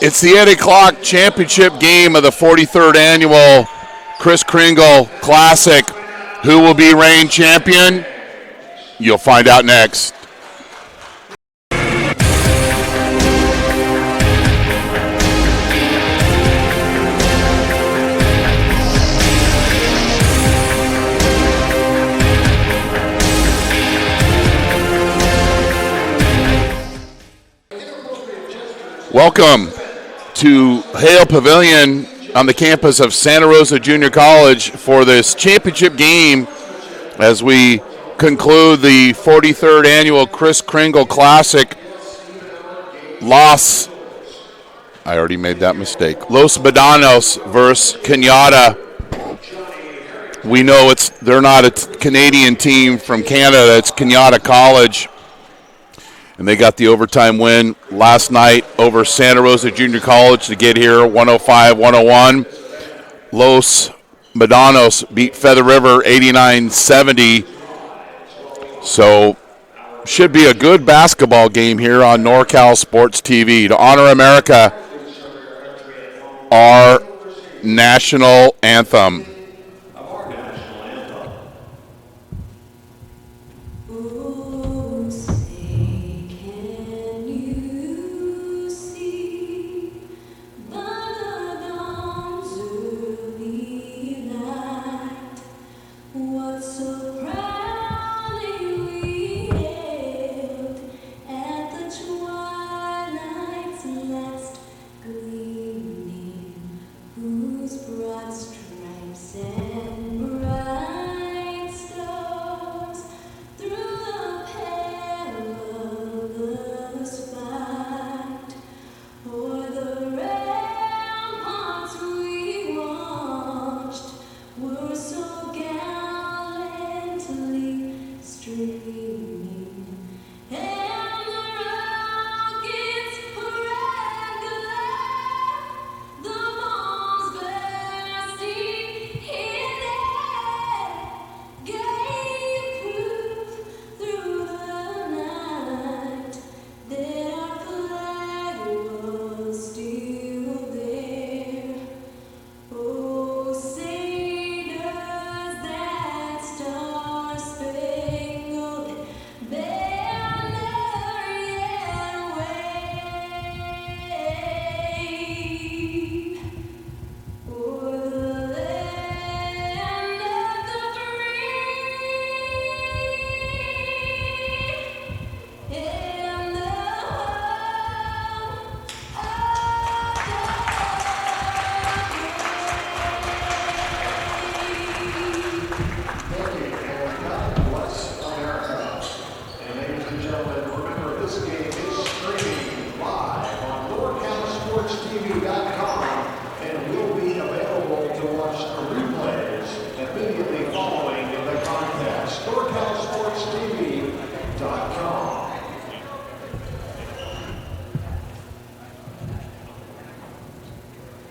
It's the 8 o'clock championship game of the 43rd annual Kris Kringle Classic. Who will be reign champion? You'll find out next. Welcome to Hale Pavilion on the campus of Santa Rosa Junior College for this championship game as we conclude the 43rd annual Kris Kringle Classic. Los Medanos versus Cañada. We know they're not a Canadian team from Canada, it's Cañada College. And they got the overtime win last night over Santa Rosa Junior College to get here, 105-101. Los Medanos beat Feather River 89-70. So should be a good basketball game here on NorCal Sports TV. To honor America, our national anthem.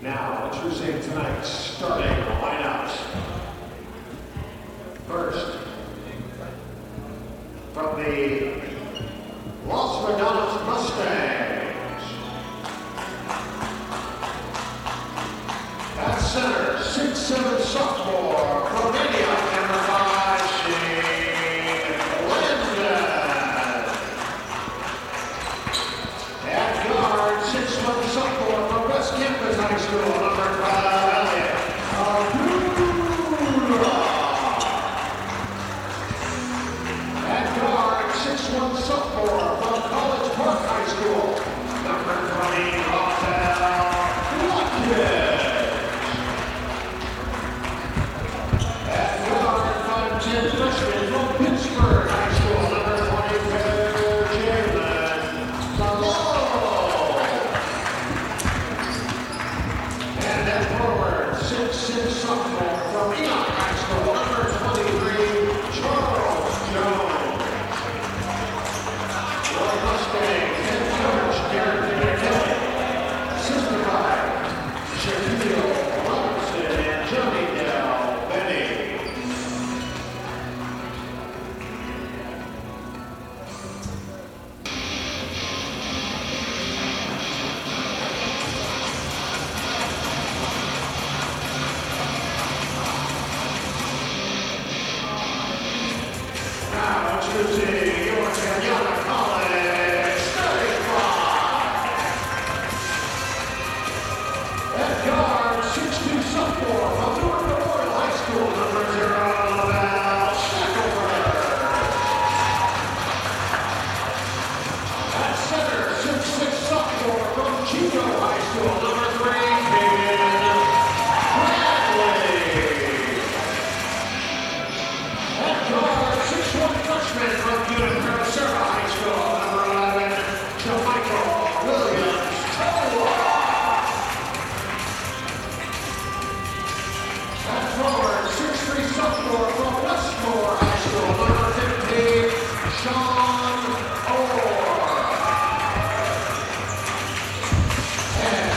Now, introducing tonight's starting lineups. First, from the Los Medanos Mustangs, center, 6'7" sophomore from Antioch, number 5, Shane Landon. At guard, 6'1" sophomore from West Campus High School, number 5, Elliot Abdullah. At guard, 6'1" sophomore from College Park High School, number 20, Rafael Watkins. At guard, 5'10" freshman from Pittsburgh High School, number 24, Jalen Salolo. And at forward, 6'6" sophomore from Enoch High School, number 23, Charles Jones. Roy Mustang, head coach Derek Kelly. Assistant by Shaquille Robinson and Johnny Del Benny. Now introducing your Cañada College starting five. At guard, 6'2" sophomore from North Memorial High School, number 0, Val Shackelford. At center, 6'6" sophomore from Chico High School, number 3, Caden Bradley. At guard, 6'1" freshman from Unicron-Serra High School, number 11, Jamichael Williams-Tola. At forward, 6'3" sophomore from Westmore High School, number 15, Sean Orr. And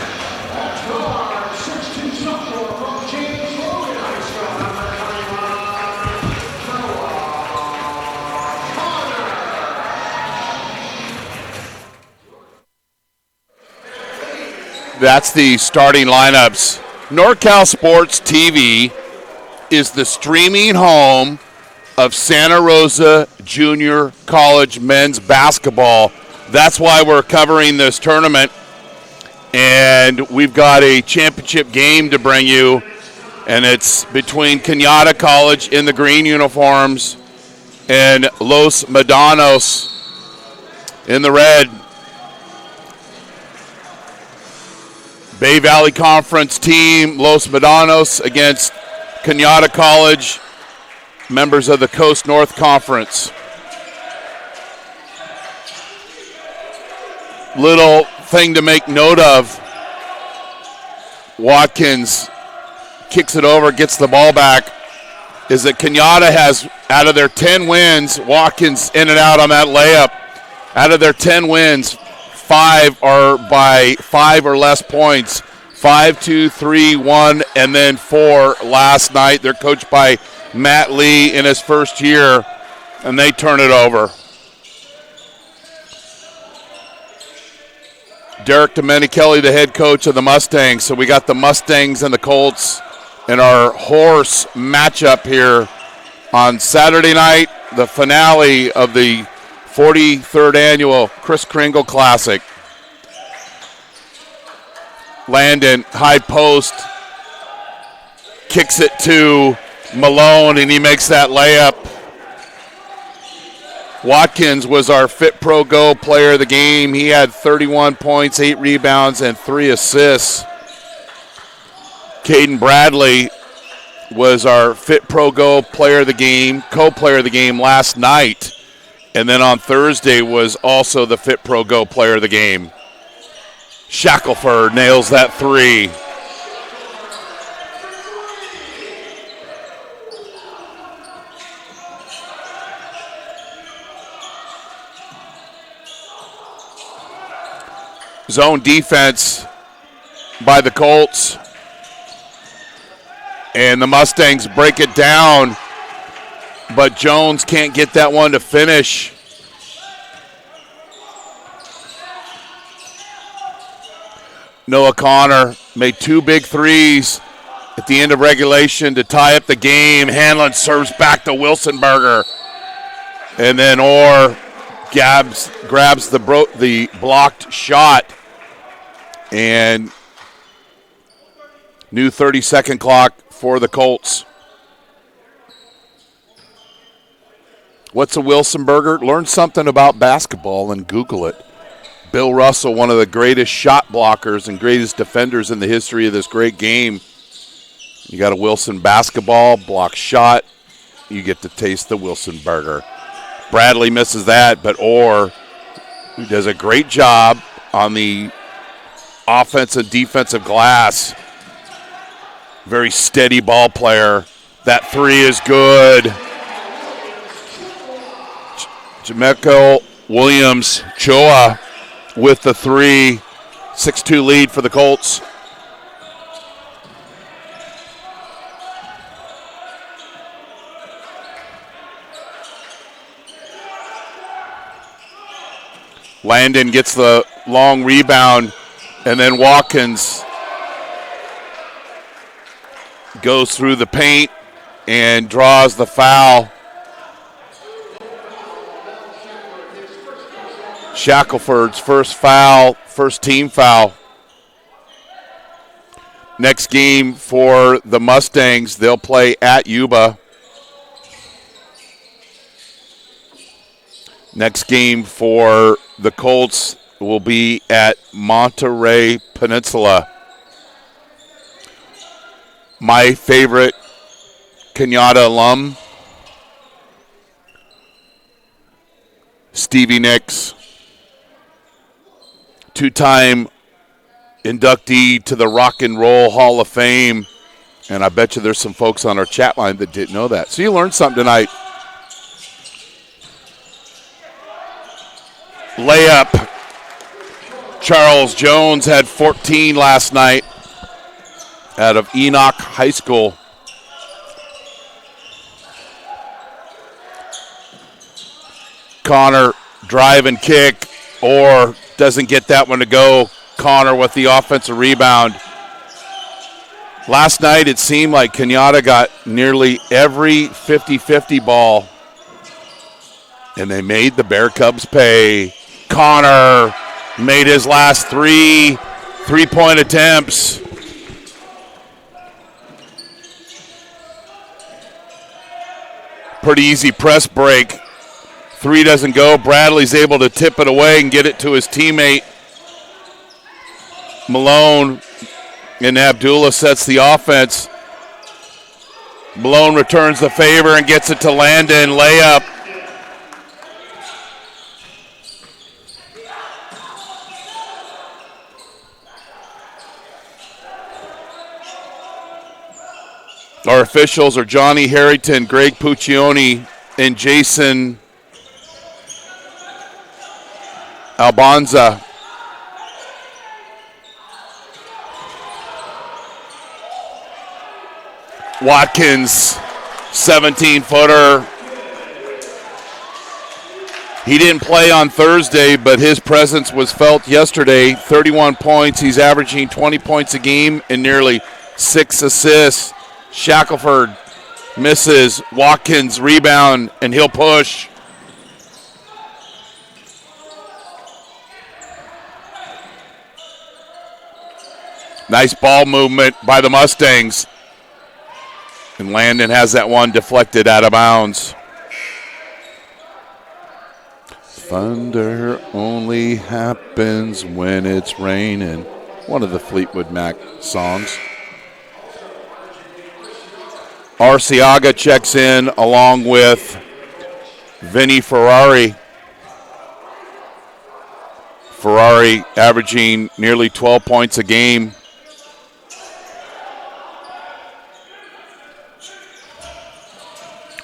at guard, 6'2" sophomore from James Logan High School, number 21, Noah Connor. That's the starting lineups. NorCal Sports TV is the streaming home of Santa Rosa Junior College men's basketball. That's why we're covering this tournament. And we've got a championship game to bring you. And it's between Cañada College in the green uniforms and Los Medanos in the red. Bay Valley Conference team, Los Medanos against Cañada College, members of the Coast North Conference. Little thing to make note of, Watkins kicks it over, gets the ball back, is that Cañada has, out of their 10 wins, Watkins in and out on that layup. Out of their 10 wins, 5 are by 5 or less points. 5, 2, 3, 1, and then 4 last night. They're coached by Matt Lee in his first year, and they turn it over. Derek Domenichelli, the head coach of the Mustangs. So we got the Mustangs and the Colts in our horse matchup here on Saturday night, the finale of the 43rd annual Kris Kringle Classic. Landon, high post, kicks it to Malone, and he makes that layup. Watkins was our Fit Pro Go player of the game. He had 31 points, 8 rebounds, and 3 assists. Caden Bradley was our Fit Pro Go player of the game, co-player of the game last night. And then on Thursday was also the Fit Pro Go player of the game. Shackelford nails that 3. Zone defense by the Colts. And the Mustangs break it down, but Jones can't get that one to finish. Noah Connor made 2 big threes at the end of regulation to tie up the game. Hanlon serves back to Wilsonberger. And then Orr grabs the blocked shot. And new 30-second clock for the Colts. What's a Wilsonberger? Learn something about basketball and Google it. Bill Russell, one of the greatest shot blockers and greatest defenders in the history of this great game. You got a Wilson basketball, block shot. You get to taste the Wilsonberger. Bradley misses that, but Orr, who does a great job on the offensive and defensive glass. Very steady ball player. That three is good. Jameco Williams, Choa with the three. 6-2 lead for the Colts. Landon gets the long rebound, and then Watkins goes through the paint and draws the foul. Shackelford's first team foul. Next game for the Mustangs, they'll play at Yuba. Next game for the Colts will be at Monterey Peninsula. My favorite Cañada alum, Stevie Nicks, two-time inductee to the Rock and Roll Hall of Fame. And I bet you there's some folks on our chat line that didn't know that. So you learned something tonight. Layup. Charles Jones had 14 last night out of Enoch High School. Connor drive and kick, or doesn't get that one to go. Connor with the offensive rebound. Last night it seemed like Cañada got nearly every 50-50 ball, and they made the Bear Cubs pay. Connor made his last three-point attempts. Pretty easy press break. Three doesn't go. Bradley's able to tip it away and get it to his teammate. Malone, and Abdullah sets the offense. Malone returns the favor and gets it to Landon. Layup. Our officials are Johnny Harrington, Greg Puccioni, and Jason Albanza. Watkins, 17-footer. He didn't play on Thursday, but his presence was felt yesterday. 31 points. He's averaging 20 points a game and nearly 6 assists. Shackelford misses. Watkins rebound, and he'll push. Nice ball movement by the Mustangs. And Landon has that one deflected out of bounds. Thunder only happens when it's raining. One of the Fleetwood Mac songs. Arciaga checks in along with Vinny Ferrari. Ferrari averaging nearly 12 points a game.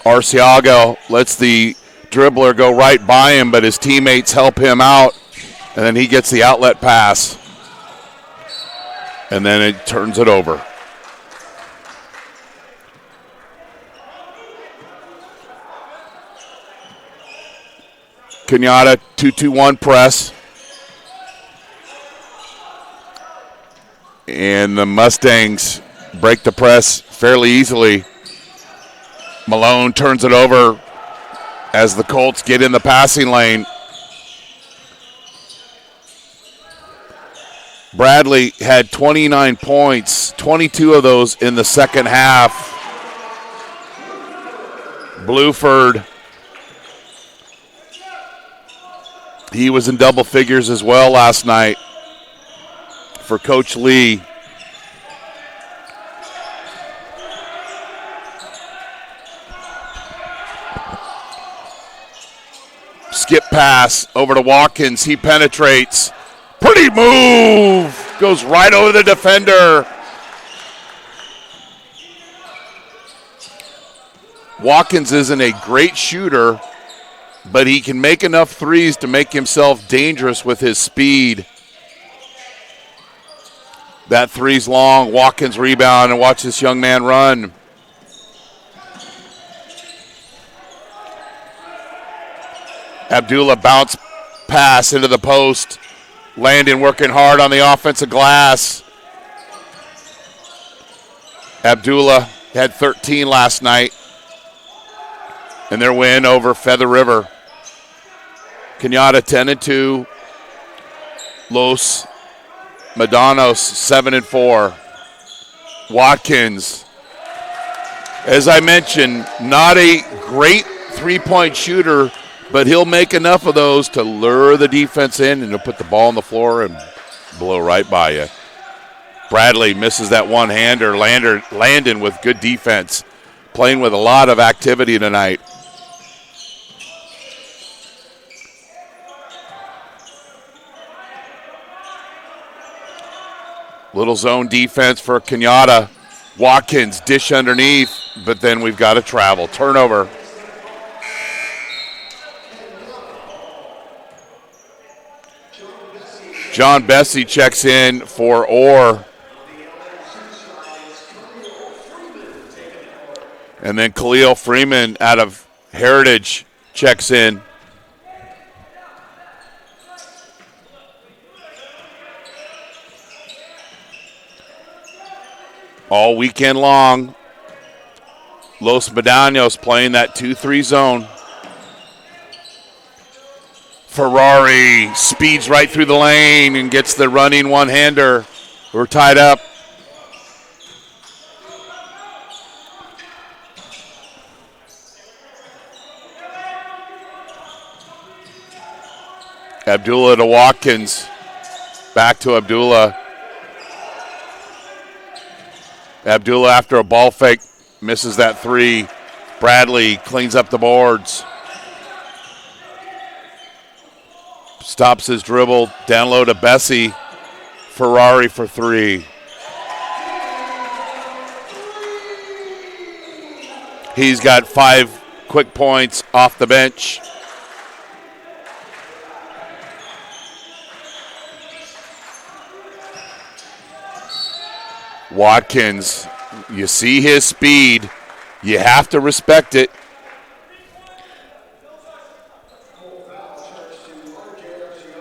Arciaga lets the dribbler go right by him, but his teammates help him out, and then he gets the outlet pass. And then it turns it over. Cañada 2-2-1 press. And the Mustangs break the press fairly easily. Malone turns it over as the Colts get in the passing lane. Bradley had 29 points, 22 of those in the second half. Bluford, he was in double figures as well last night for Coach Lee. Skip pass over to Watkins. He penetrates. Pretty move. Goes right over the defender. Watkins isn't a great shooter, but he can make enough threes to make himself dangerous with his speed. That three's long. Watkins rebound, and watch this young man run. Abdullah bounce pass into the post. Landon working hard on the offensive glass. Abdullah had 13 last night in their win over Feather River. Cañada 10-2. Los Medanos 7-4. Watkins, as I mentioned, not a great three-point shooter, but he'll make enough of those to lure the defense in, and he'll put the ball on the floor and blow right by you. Bradley misses that one-hander. Landon with good defense, playing with a lot of activity tonight. Little zone defense for Cañada. Watkins dish underneath, but then we've got a travel. Turnover. John Bessie checks in for Orr. And then Khalil Freeman out of Heritage checks in. All weekend long, Los Medanos playing that 2-3 zone. Ferrari speeds right through the lane and gets the running one-hander. We're tied up. Abdullah to Watkins. Back to Abdullah. Abdullah after a ball fake misses that three. Bradley cleans up the boards. Stops his dribble, down low to Bessie. Ferrari for three. He's got 5 quick points off the bench. Watkins, you see his speed. You have to respect it.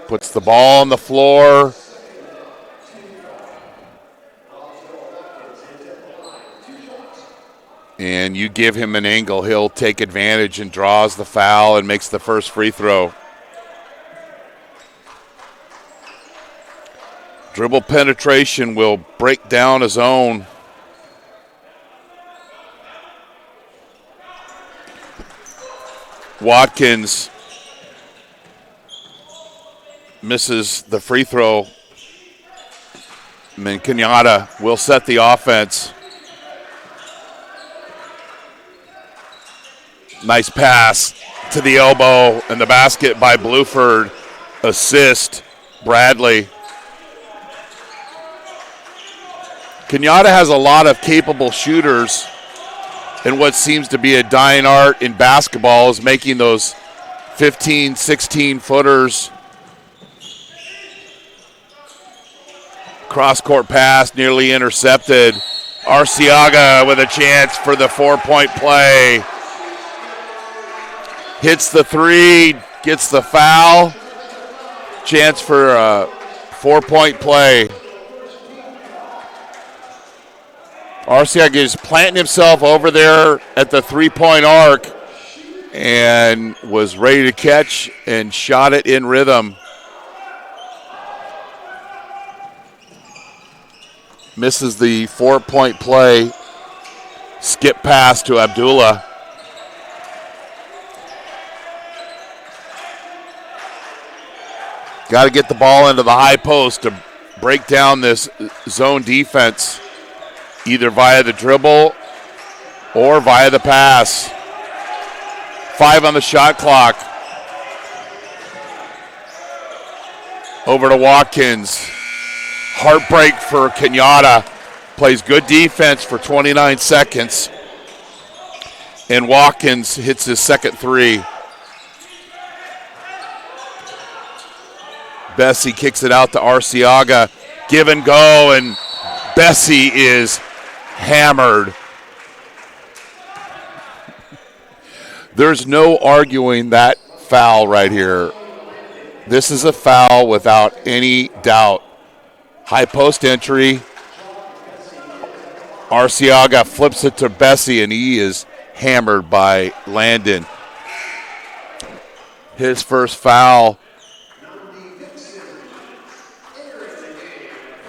Puts the ball on the floor. And you give him an angle, he'll take advantage and draws the foul and makes the first free throw. Dribble penetration will break down a zone. Watkins misses the free throw. And then Cañada will set the offense. Nice pass to the elbow and the basket by Bluford. Assist Bradley. Cañada has a lot of capable shooters, and what seems to be a dying art in basketball is making those 15, 16-footers. Cross-court pass nearly intercepted. Arciaga with a chance for the 4-point play. Hits the three, gets the foul. Chance for a 4-point play. Arciaga is planting himself over there at the three-point arc and was ready to catch and shot it in rhythm. Misses the 4-point play. Skip pass to Abdullah. Got to get the ball into the high post to break down this zone defense, either via the dribble or via the pass. 5 on the shot clock. Over to Watkins. Heartbreak for Cañada. Plays good defense for 29 seconds. And Watkins hits his second three. Bessie kicks it out to Arciaga. Give and go, and Bessie is hammered. There's no arguing that foul right here. This is a foul without any doubt. High post entry. Arciaga flips it to Bessie, and he is hammered by Landon. His first foul.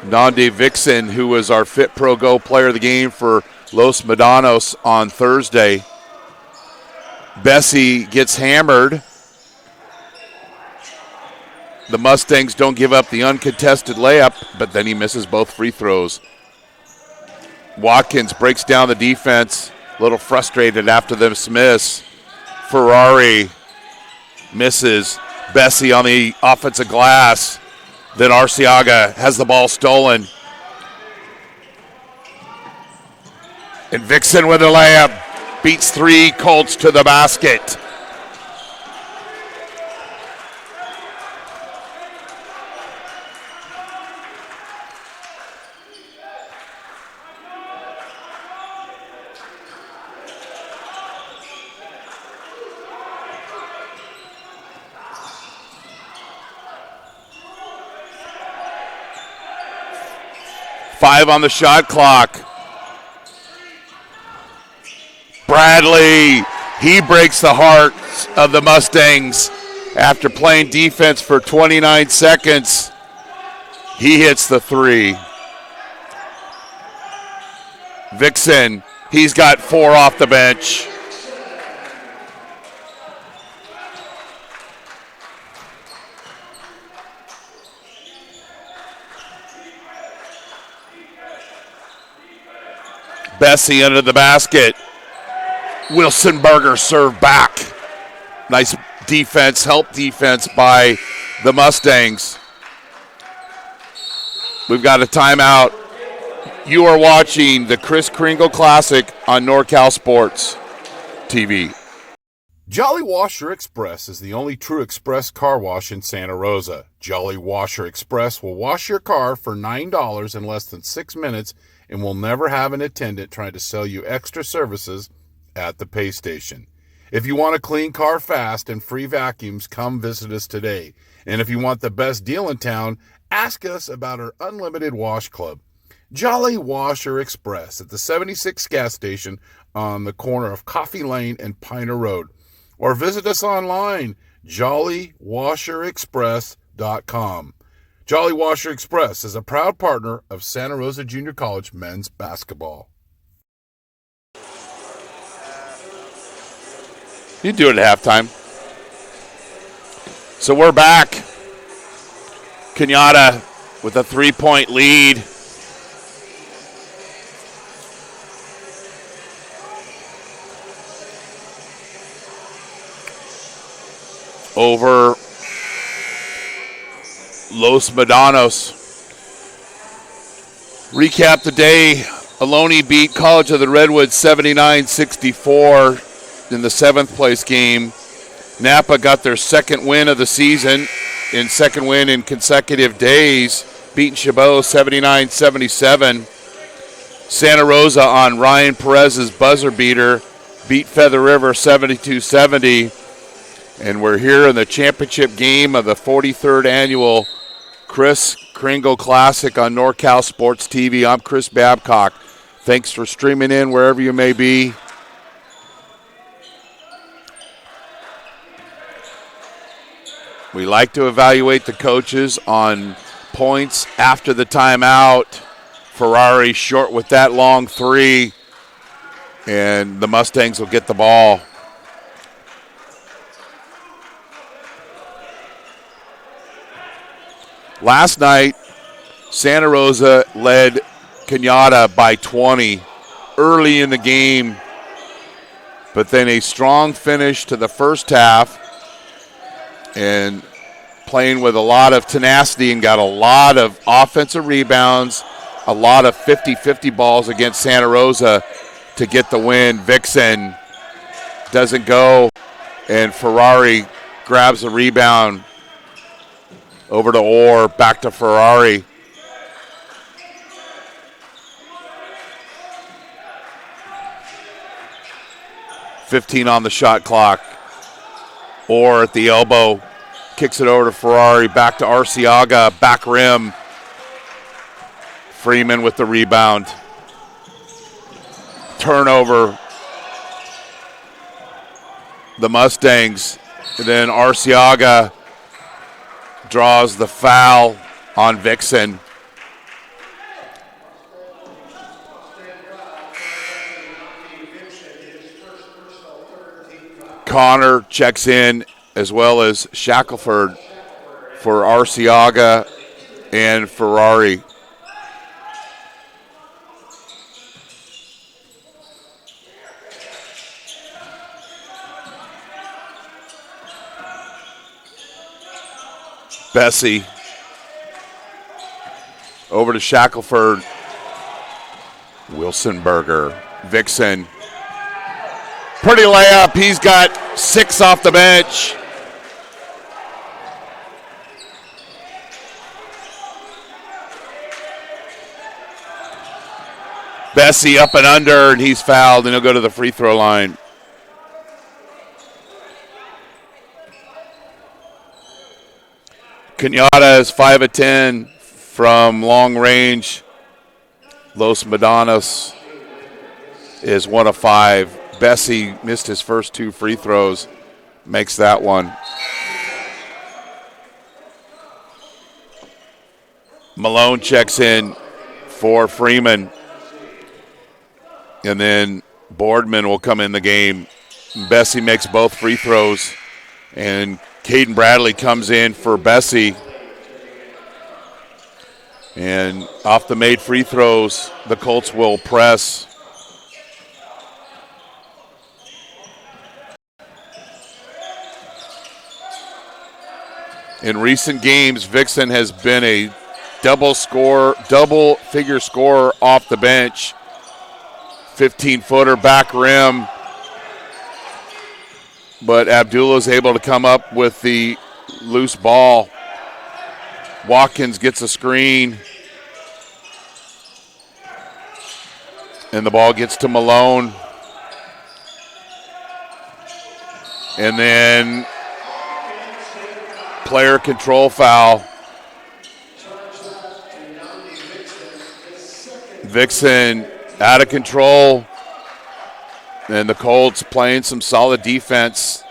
Nandi Vixen, who was our Fit Pro Go player of the game for Los Medanos on Thursday. Bessie gets hammered. The Mustangs don't give up the uncontested layup, but then he misses both free throws. Watkins breaks down the defense, a little frustrated after this miss. Ferrari misses. Bessie on the offensive glass. Then Arciaga has the ball stolen. And Vixen with a layup. Beats 3 Colts to the basket. Five on the shot clock. Bradley, he breaks the heart of the Mustangs after playing defense for 29 seconds. He hits the three. Vixen, he's got 4 off the bench. Bessie under the basket. Wilson Berger serve back. Nice defense, help defense by the Mustangs. We've got a timeout. You are watching the Kris Kringle Classic on NorCal Sports TV. Jolly Washer Express is the only true express car wash in Santa Rosa. Jolly Washer Express will wash your car for $9 in less than 6 minutes and will never have an attendant trying to sell you extra services at the pay station. If you want a clean car fast and free vacuums, come visit us today. And if you want the best deal in town, ask us about our unlimited wash club. Jolly Washer Express at the 76 gas station on the corner of Coffee Lane and Piner Road. Or visit us online, jollywasherexpress.com. Jolly Washer Express is a proud partner of Santa Rosa Junior College men's basketball. You do it at halftime. So we're back. Cañada with a 3-point lead. Over Los Medanos. Recap the day. Ohlone beat College of the Redwoods 79-64 in the 7th place game. Napa got their second win of the season and second win in consecutive days, beating Chabot 79-77. Santa Rosa on Ryan Perez's buzzer beater beat Feather River 72-70. And we're here in the championship game of the 43rd annual Kris Kringle Classic on NorCal Sports TV. I'm Chris Babcock. Thanks for streaming in wherever you may be. We like to evaluate the coaches on points after the timeout. Ferrari short with that long three, and the Mustangs will get the ball. Last night, Santa Rosa led Cañada by 20 early in the game, but then a strong finish to the first half and playing with a lot of tenacity and got a lot of offensive rebounds, a lot of 50-50 balls against Santa Rosa to get the win. Vixen doesn't go, and Ferrari grabs the rebound over to Orr, back to Ferrari. .15 on the shot clock. Orr at the elbow, kicks it over to Ferrari, back to Arciaga, back rim. Freeman with the rebound. Turnover. The Mustangs. And then Arciaga draws the foul on Vixen. Connor checks in, as well as Shackelford for Arciaga and Ferrari. Bessie over to Shackelford. Wilsonberger. Vixen. Pretty layup. He's got 6 off the bench. Bessie up and under, and he's fouled, and he'll go to the free throw line. Cañada is 5 of 10 from long range. Los Medanos is 1 of 5. Bessie missed his first 2 free throws, makes that one. Malone checks in for Freeman. And then Boardman will come in the game. Bessie makes both free throws. And Caden Bradley comes in for Bessie. And off the made free throws, the Colts will press. In recent games, Vixen has been a double figure scorer off the bench. 15-footer back rim. But Abdullah's able to come up with the loose ball. Watkins gets a screen. And the ball gets to Malone. And then player control foul. Vixen out of control. And the Colts playing some solid defense.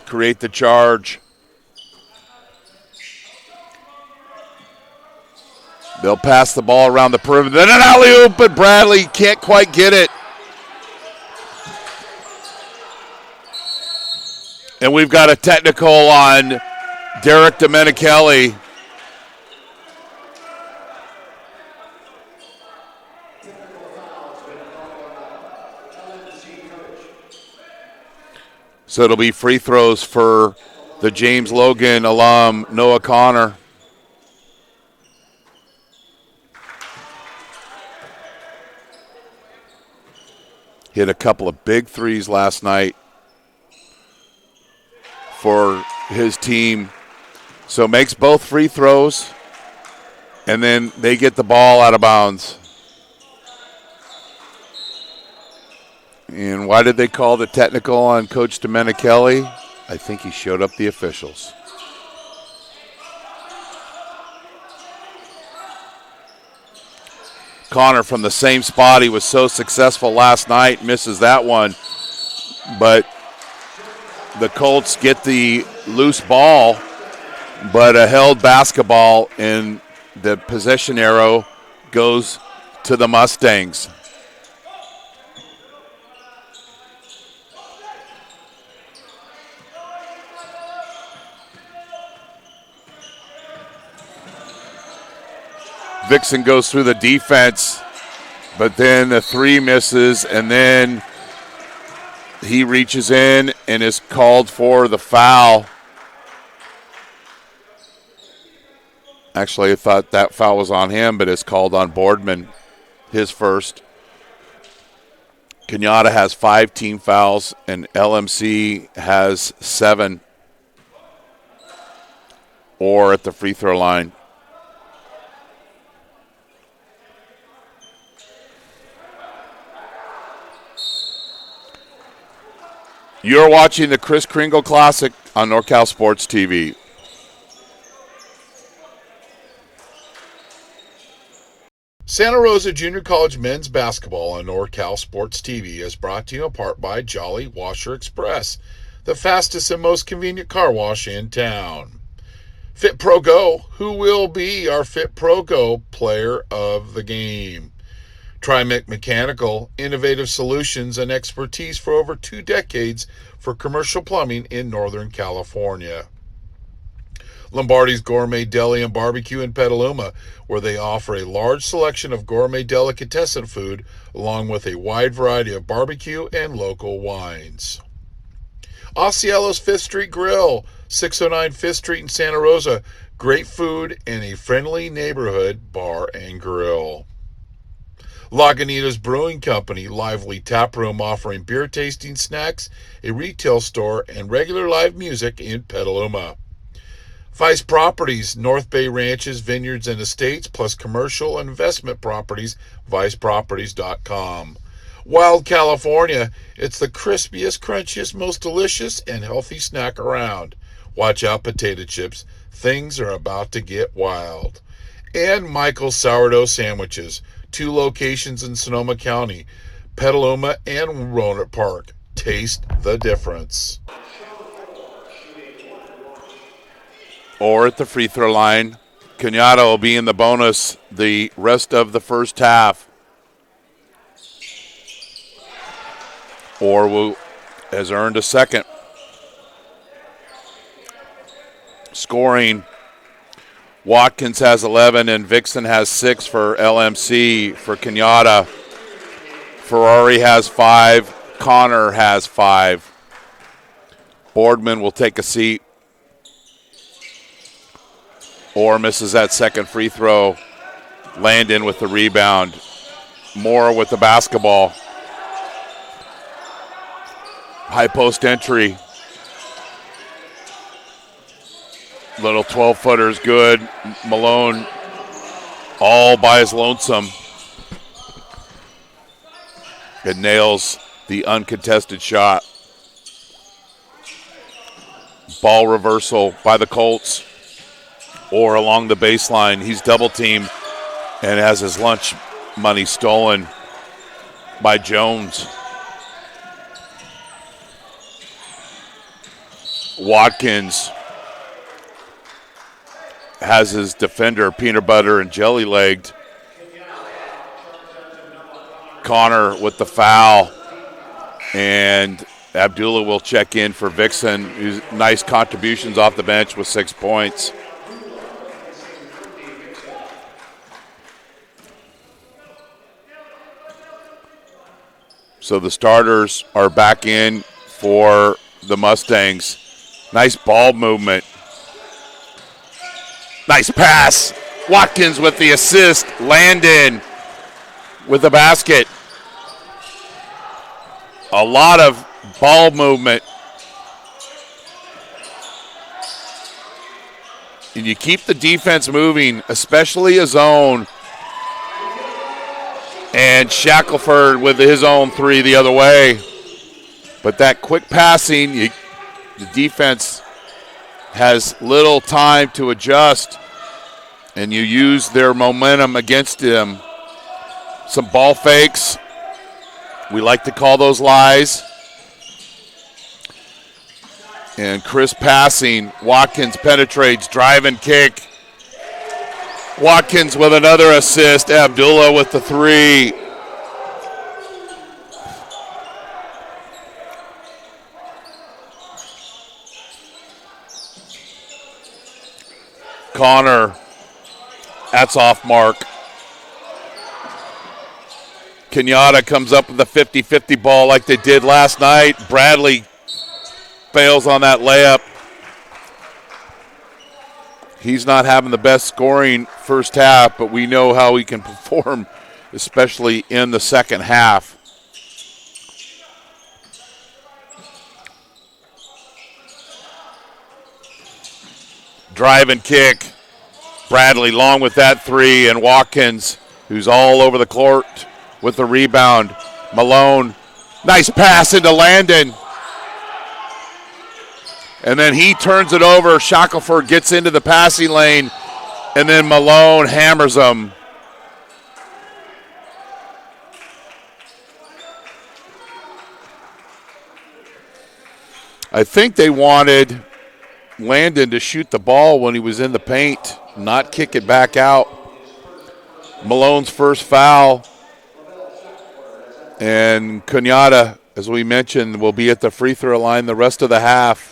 Create the charge. They'll pass the ball around the perimeter. Then an alley-oop, but Bradley can't quite get it. And we've got a technical on Derek Domenichelli. So it'll be free throws for the James Logan alum, Noah Connor. Hit a couple of big threes last night for his team. So makes both free throws, and then they get the ball out of bounds. And why did they call the technical on Coach Domenichelli? I think he showed up the officials. Connor from the same spot. He was so successful last night, misses that one. But the Colts get the loose ball, but a held basketball, and the possession arrow goes to the Mustangs. Vixen goes through the defense, but then the three misses, and then he reaches in and is called for the foul. Actually, I thought that foul was on him, but it's called on Boardman, his first. Cañada has 5 team fouls, and LMC has 7, or at the free throw line. You're watching the Kris Kringle Classic on NorCal Sports TV. Santa Rosa Junior College men's basketball on NorCal Sports TV is brought to you in part by Jolly Washer Express, the fastest and most convenient car wash in town. Fit Pro Go, who will be our Fit Pro Go player of the game? Trimec Mechanical, innovative solutions and expertise for over 2 decades for commercial plumbing in Northern California. Lombardi's Gourmet Deli and Barbecue in Petaluma, where they offer a large selection of gourmet delicatessen food along with a wide variety of barbecue and local wines. Osceola's Fifth Street Grill, 609 Fifth Street in Santa Rosa. Great food and a friendly neighborhood bar and grill. Lagunitas Brewing Company, lively tap room offering beer tasting snacks, a retail store, and regular live music in Petaluma. Vice Properties, North Bay Ranches, Vineyards, and Estates, plus commercial and investment properties, viceproperties.com. Wild California, it's the crispiest, crunchiest, most delicious, and healthy snack around. Watch out, potato chips. Things are about to get wild. And Michael's Sourdough Sandwiches, 2 locations in Sonoma County, Petaluma and Roanoke Park. Taste the difference. Or at the free throw line, Cañada will be in the bonus the rest of the first half. Or has earned a second. Scoring, Watkins has 11 and Vixen has 6 for LMC. For Cañada, Ferrari has 5. Connor has 5. Boardman will take a seat. Or misses that second free throw. Landon with the rebound. Moore with the basketball. High post entry. Little 12-footer is good. Malone all by his lonesome. It nails the uncontested shot. Ball reversal by the Colts. Or along the baseline. He's double-teamed and has his lunch money stolen by Jones. Watkins has his defender peanut butter and jelly-legged. Connor with the foul. And Abdullah will check in for Vixen, who's nice contributions off the bench with 6 points. So the starters are back in for the Mustangs. Nice ball movement. Nice pass. Watkins with the assist. Landon with the basket. A lot of ball movement. And you keep the defense moving, especially a zone. And Shackelford with his own 3 the other way. But that quick passing, the defense has little time to adjust, and you use their momentum against them. Some ball fakes. We like to call those lies. And Chris passing. Watkins penetrates, drive and kick. Watkins with another assist. Abdullah with the 3. Connor, that's off mark. Cañada comes up with the 50-50 ball like they did last night. Bradley fails on that layup. He's not having the best scoring first half, but we know how he can perform, especially in the second half. Drive and kick. Bradley long with that 3, and Watkins, who's all over the court with the rebound. Malone, nice pass into Landon. And then he turns it over. Shackelford gets into the passing lane, and then Malone hammers him. I think they wanted Landon to shoot the ball when he was in the paint, not kick it back out. Malone's first foul. And Cañada, as we mentioned, will be at the free throw line the rest of the half.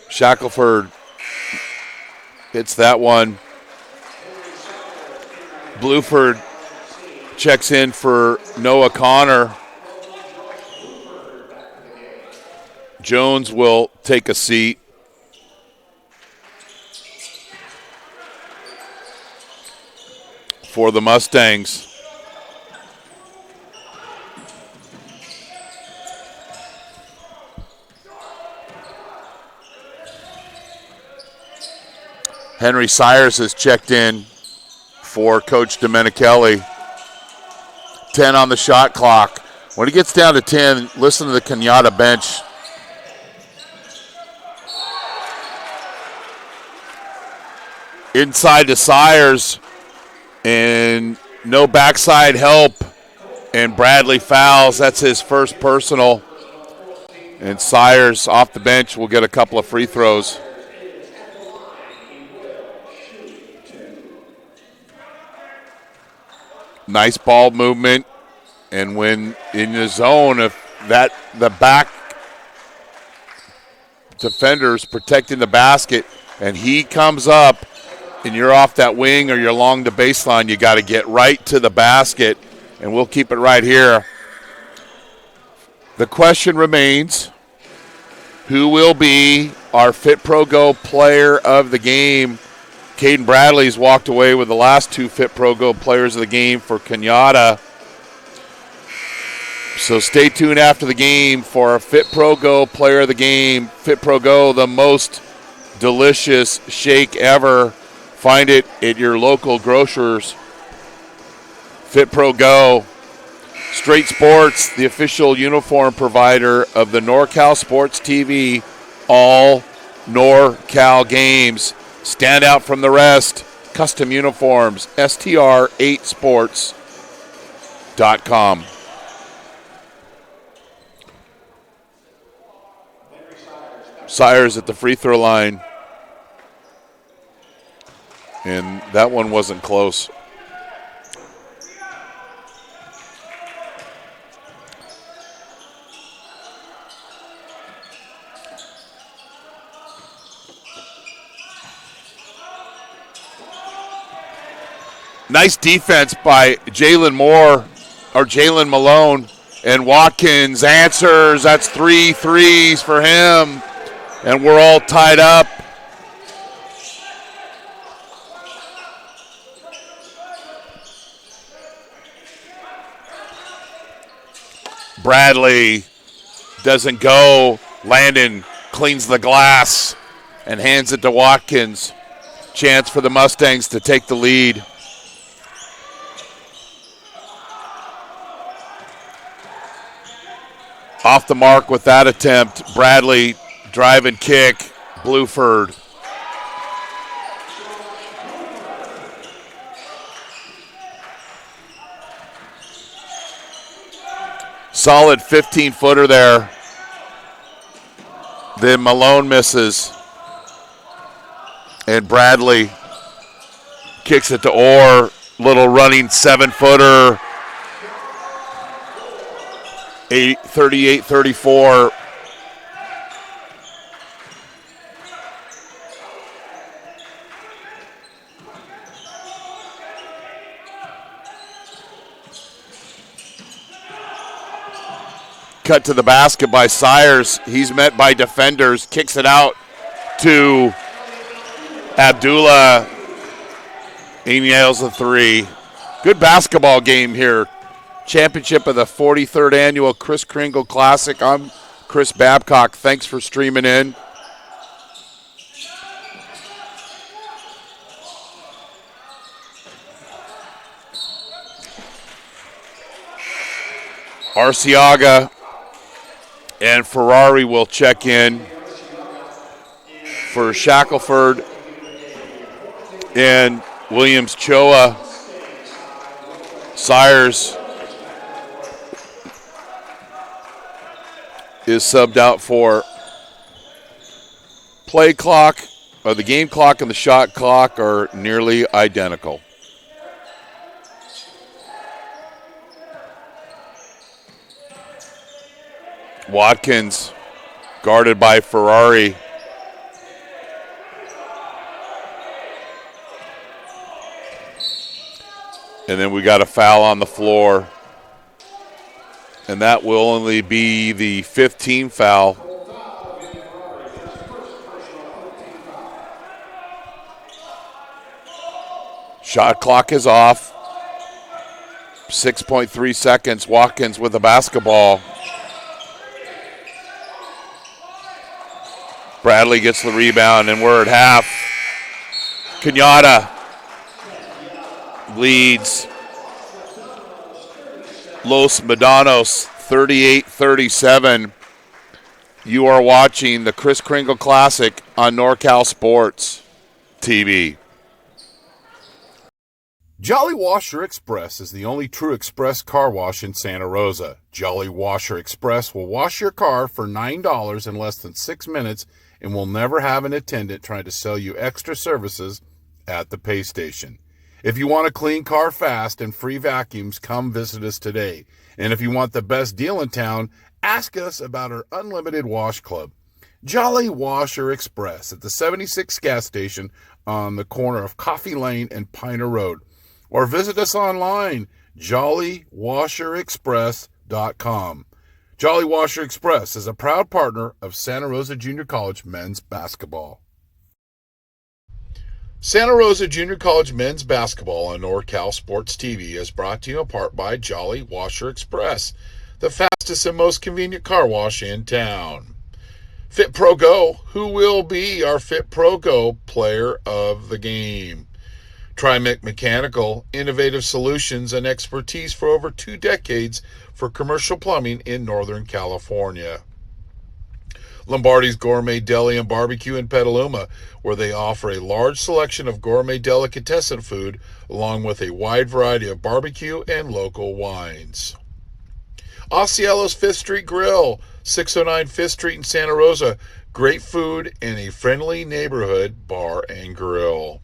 Shackelford hits that one. Bluford checks in for Noah Connor. Jones will take a seat. For the Mustangs. Henry Sires has checked in for Coach Domenichelli. 10 on the shot clock. When it gets down to 10, listen to the Cañada bench. Inside to Sires, and no backside help, and Bradley fouls. That's his first personal. And Sires off the bench will get a couple of free throws. Nice ball movement, and when in the zone, if the back defender's protecting the basket and he comes up and you're off that wing or you're along the baseline, you got to get right to the basket, and we'll keep it right here. The question remains, who will be our Fit Pro Go player of the game? Caden Bradley's walked away with the last 2 Fit Pro Go players of the game for Cañada. So stay tuned after the game for a Fit Pro Go player of the game. Fit Pro Go, the most delicious shake ever. Find it at your local grocers. Fit Pro Go. Straight Sports, the official uniform provider of the NorCal Sports TV, all NorCal games. Stand out from the rest. Custom uniforms, str8sports.com. Sires at the free throw line. And that one wasn't close. Nice defense by Jalen Malone, and Watkins answers. That's 3 threes for him, and we're all tied up. Bradley doesn't go. Landon cleans the glass and hands it to Watkins. Chance for the Mustangs to take the lead. Off the mark with that attempt. Bradley drive and kick. Bluford. Solid 15-footer there. Then Malone misses. And Bradley kicks it to Orr. Little running 7-footer. 38-34. Cut to the basket by Sayers. He's met by defenders. Kicks it out to Abdullah. He nails the three. Good basketball game here. Championship of the 43rd annual Kris Kringle Classic. I'm Chris Babcock. Thanks for streaming in. Arciaga and Ferrari will check in for Shackelford and Williams Choa. Sayers is subbed out for play clock, or the game clock and the shot clock are nearly identical. Watkins guarded by Ferrari. And then we got a foul on the floor. And that will only be the 5th team foul. Shot clock is off. 6.3 seconds. Watkins with the basketball. Bradley gets the rebound, and we're at half. Cañada leads Los Medanos 38-37. You are watching the Kris Kringle Classic on NorCal Sports TV. Jolly Washer Express is the only true express car wash in Santa Rosa. Jolly Washer Express will wash your car for $9 in less than 6 minutes and will never have an attendant trying to sell you extra services at the pay station. If you want a clean car fast and free vacuums, come visit us today. And if you want the best deal in town, ask us about our unlimited wash club. Jolly Washer Express at the 76 gas station on the corner of Coffee Lane and Piner Road. Or visit us online, jollywasherexpress.com. Jolly Washer Express is a proud partner of Santa Rosa Junior College men's basketball. Santa Rosa Junior College men's basketball on NorCal Sports TV is brought to you in part by Jolly Washer Express, the fastest and most convenient car wash in town. Fit Pro Go, who will be our Fit Pro Go player of the game? Trimec Mechanical, innovative solutions and expertise for over 2 decades for commercial plumbing in Northern California. Lombardi's Gourmet Deli and Barbecue in Petaluma, where they offer a large selection of gourmet delicatessen food along with a wide variety of barbecue and local wines. Osceola's 5th Street Grill, 609 5th Street in Santa Rosa. Great food and a friendly neighborhood bar and grill.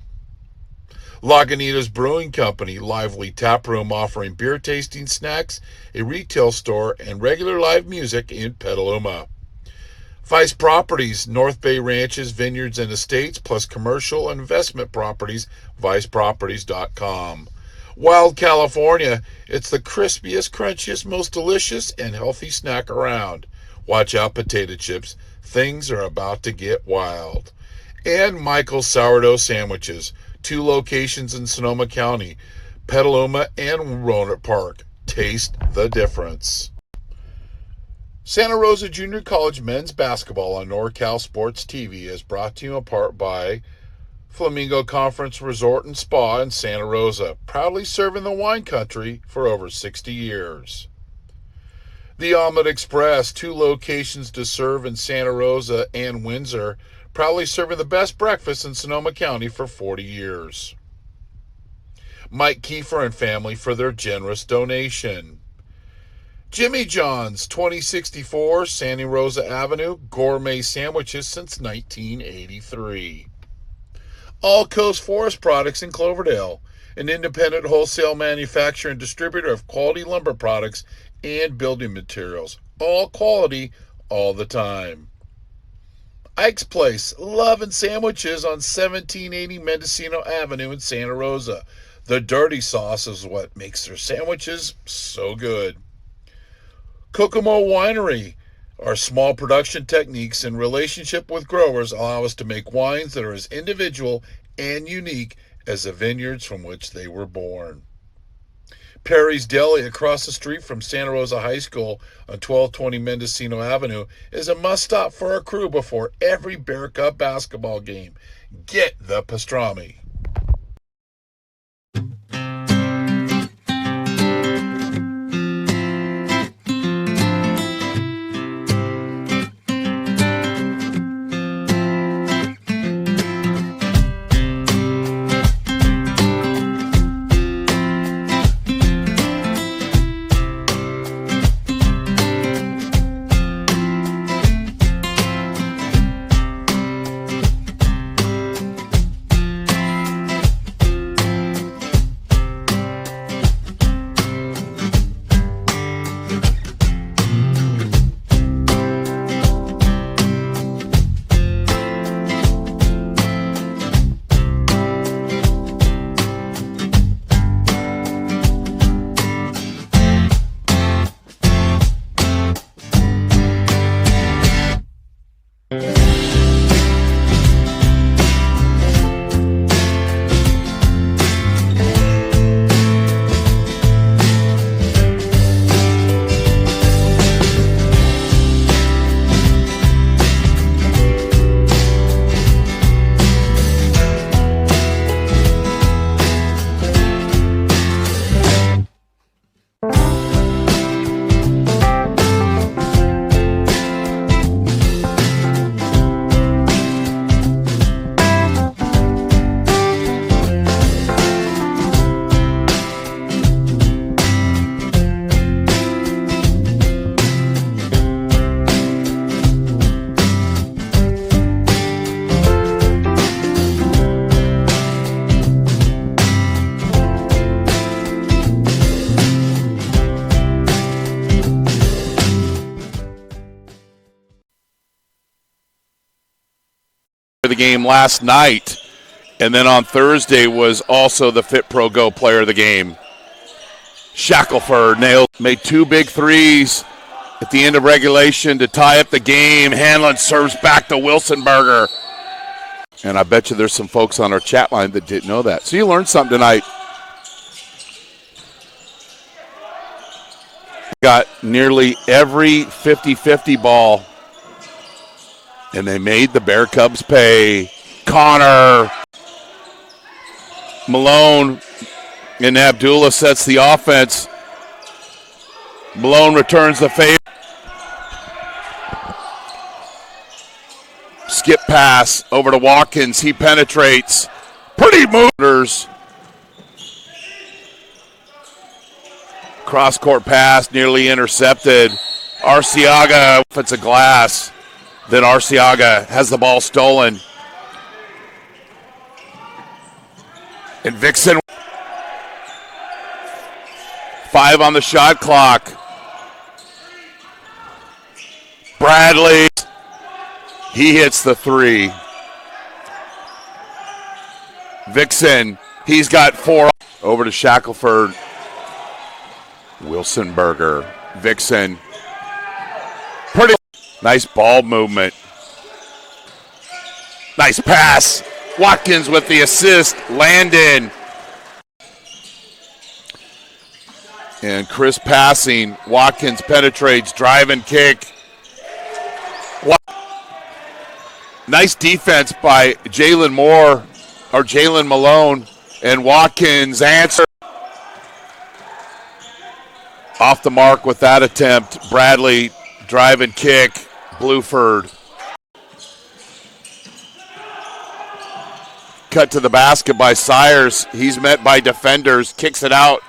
Lagunitas Brewing Company, lively tap room offering beer tasting snacks, a retail store, and regular live music in Petaluma. Vice Properties, North Bay Ranches, Vineyards, and Estates, plus commercial and investment properties, viceproperties.com. Wild California, it's the crispiest, crunchiest, most delicious, and healthy snack around. Watch out, potato chips. Things are about to get wild. And Michael's Sourdough Sandwiches, 2 locations in Sonoma County, Petaluma and Roanoke Park. Taste the difference. Santa Rosa Junior College men's basketball on NorCal Sports TV is brought to you in part by Flamingo Conference Resort and Spa in Santa Rosa, proudly serving the wine country for over 60 years. The Omelet Express, 2 locations to serve in Santa Rosa and Windsor, proudly serving the best breakfast in Sonoma County for 40 years. Mike Kiefer and family for their generous donation. Jimmy John's, 2064 Santa Rosa Avenue, gourmet sandwiches since 1983. All Coast Forest Products in Cloverdale, an independent wholesale manufacturer and distributor of quality lumber products and building materials. All quality, all the time. Ike's Place, Love and Sandwiches on 1780 Mendocino Avenue in Santa Rosa. The dirty sauce is what makes their sandwiches so good. Kokomo Winery. Our small production techniques and relationship with growers allow us to make wines that are as individual and unique as the vineyards from which they were born. Perry's Deli across the street from Santa Rosa High School on 1220 Mendocino Avenue is a must-stop for our crew before every Bear Cup basketball game. Get the pastrami. The game last night, and then on Thursday was also the Fit Pro Go player of the game. Shackelford made two big threes at the end of regulation to tie up the game. Hanlon serves back to Wilsonberger. And I bet you there's some folks on our chat line that didn't know that. So you learned something tonight. Got nearly every 50-50 ball. And they made the Bear Cubs pay. Connor, Malone, and Abdullah sets the offense. Malone returns the favor. Skip pass over to Watkins. He penetrates. Pretty movers. Cross-court pass nearly intercepted. Arciaga, if it's a glass. Then Arciaga has the ball stolen. And Vixen, 5 on the shot clock. Bradley, he hits the 3. Vixen, he's got 4. Over to Shackelford. Wilsonberger, Vixen. Pretty nice ball movement. Nice pass. Watkins with the assist. Landon. And Chris passing. Watkins penetrates. Drive and kick. Nice defense by Jalen Moore or Jalen Malone. And Watkins answer. Off the mark with that attempt. Bradley, drive and kick. Bluford. Cut to the basket by Sayers. He's met by defenders. Kicks it out.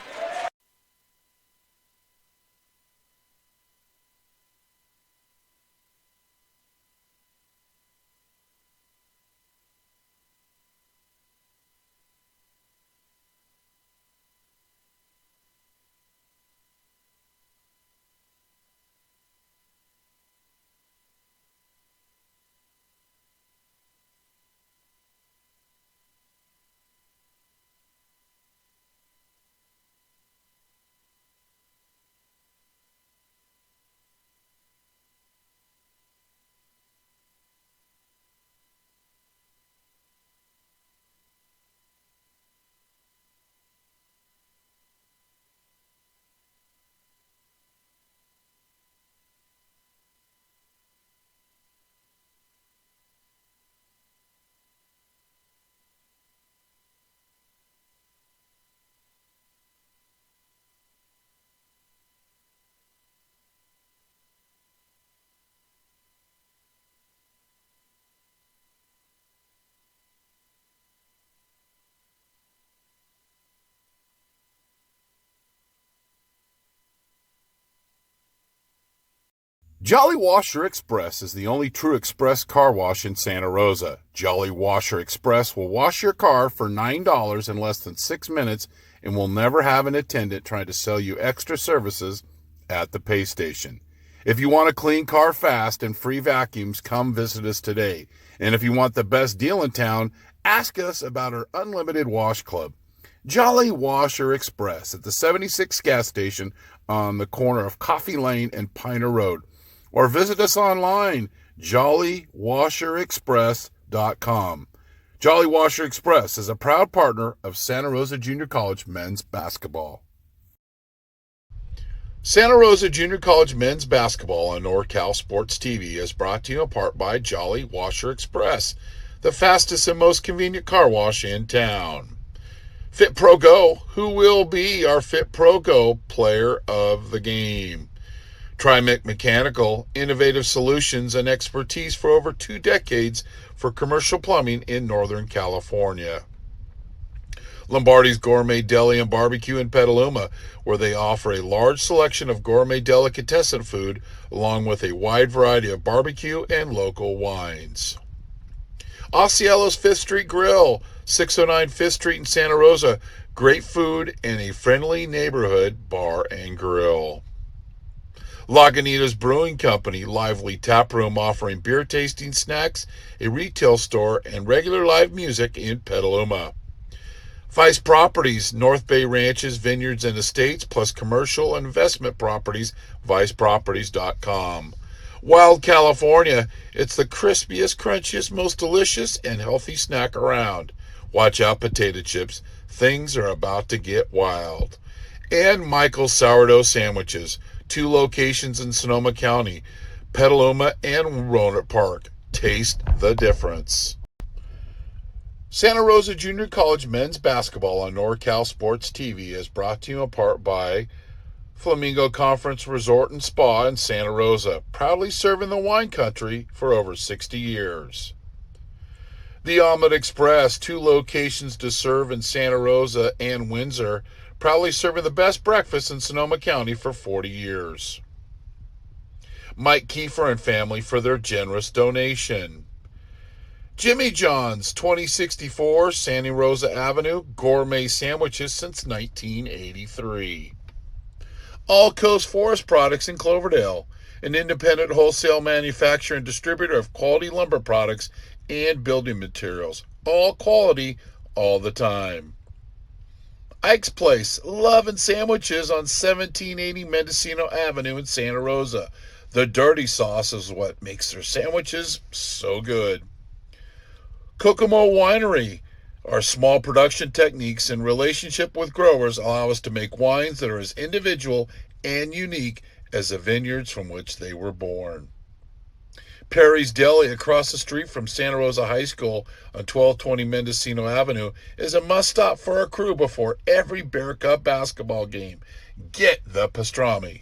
Jolly Washer Express is the only true express car wash in Santa Rosa. Jolly Washer Express will wash your car for $9 in less than 6 minutes and will never have an attendant trying to sell you extra services at the pay station. If you want a clean car fast and free vacuums, come visit us today. And if you want the best deal in town, ask us about our unlimited wash club. Jolly Washer Express at the 76 gas station on the corner of Coffee Lane and Piner Road. Or visit us online, jollywasherexpress.com. Jolly Washer Express is a proud partner of Santa Rosa Junior College men's basketball. Santa Rosa Junior College men's basketball on NorCal Sports TV is brought to you in part by Jolly Washer Express, the fastest and most convenient car wash in town. Fit Pro Go, who will be our Fit Pro Go player of the game? Trimec Mechanical, innovative solutions and expertise for over 2 decades for commercial plumbing in Northern California. Lombardi's Gourmet Deli and Barbecue in Petaluma, where they offer a large selection of gourmet delicatessen food along with a wide variety of barbecue and local wines. Osceola's 5th Street Grill, 609 5th Street in Santa Rosa. Great food and a friendly neighborhood bar and grill. Lagunitas Brewing Company, lively tap room offering beer tasting snacks, a retail store, and regular live music in Petaluma. Vice Properties, North Bay Ranches, Vineyards, and Estates, plus commercial and investment properties, viceproperties.com. Wild California, it's the crispiest, crunchiest, most delicious, and healthy snack around. Watch out, potato chips. Things are about to get wild. And Michael's Sourdough Sandwiches, 2 locations in Sonoma County, Petaluma and Roanoke Park. Taste the difference. Santa Rosa Junior College men's basketball on NorCal Sports TV is brought to you in part by Flamingo Conference Resort and Spa in Santa Rosa, proudly serving the wine country for over 60 years. The Omelet Express, 2 locations to serve in Santa Rosa and Windsor, proudly serving the best breakfast in Sonoma County for 40 years. Mike Kiefer and family for their generous donation. Jimmy John's, 2064 Santa Rosa Avenue, gourmet sandwiches since 1983. All Coast Forest Products in Cloverdale, an independent wholesale manufacturer and distributor of quality lumber products and building materials. All quality, all the time. Ike's Place, love and sandwiches on 1780 Mendocino Avenue in Santa Rosa. The dirty sauce is what makes their sandwiches so good. Kokomo Winery. Our small production techniques and relationship with growers allow us to make wines that are as individual and unique as the vineyards from which they were born. Perry's Deli across the street from Santa Rosa High School on 1220 Mendocino Avenue is a must-stop for our crew before every Bear Cup basketball game. Get the pastrami.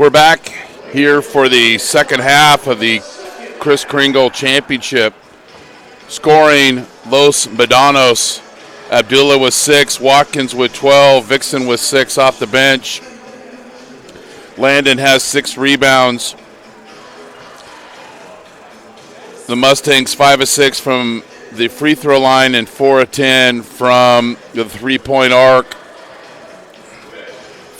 We're back here for the second half of the Kris Kringle Championship. Scoring Los Medanos, Abdullah with 6, Watkins with 12, Vixen with 6 off the bench. Landon has 6 rebounds. The Mustangs 5 of 6 from the free throw line and 4 of 10 from the three-point arc.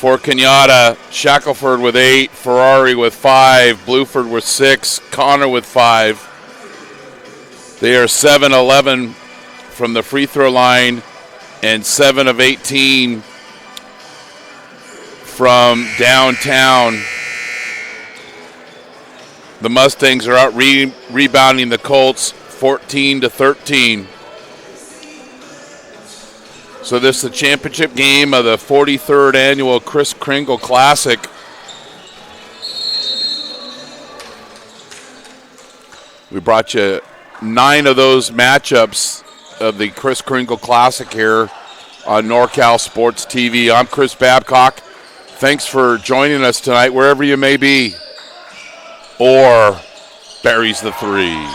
For Cañada, Shackelford with 8, Ferrari with 5, Bluford with 6, Connor with 5. They are 7-11 from the free throw line and 7 of 18 from downtown. The Mustangs are out rebounding the Colts 14-13. So this is the championship game of the 43rd annual Kris Kringle Classic. We brought you 9 of those matchups of the Kris Kringle Classic here on NorCal Sports TV. I'm Chris Babcock. Thanks for joining us tonight, wherever you may be. Or buries the 3.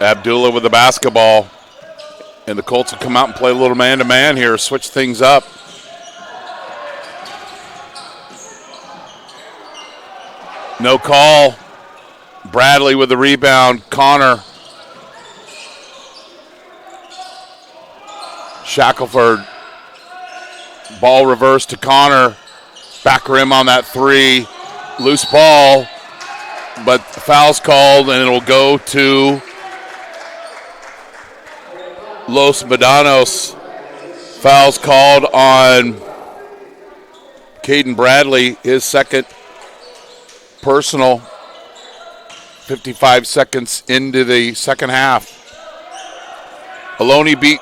Abdullah with the basketball. And the Colts will come out and play a little man-to-man here, switch things up. No call. Bradley with the rebound. Connor. Shackelford. Ball reversed to Connor. Back rim on that 3. Loose ball. But foul's called, and it'll go to Los Medanos. Foul's called on Caden Bradley, his second personal. 55 seconds into the second half. Ohlone beat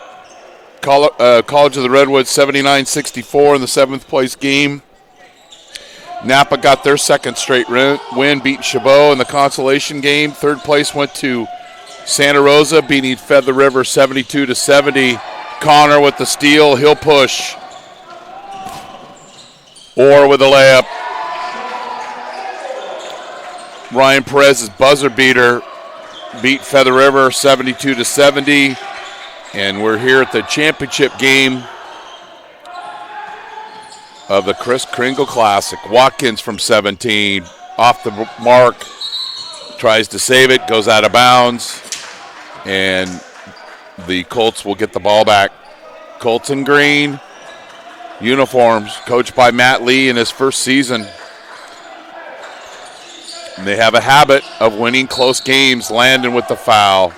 College of the Redwoods 79-64 in the 7th place game. Napa got their second straight win, beating Chabot in the consolation game. 3rd place went to Santa Rosa, beating Feather River 72-70. Connor with the steal, he'll push. Orr with a layup. Ryan Perez's buzzer beater beat Feather River 72-70. And we're here at the championship game of the Kris Kringle Classic. Watkins from 17, off the mark, tries to save it, goes out of bounds, and the Colts will get the ball back. Colts in green uniforms, coached by Matt Lee in his first season. And they have a habit of winning close games. Landon with the foul.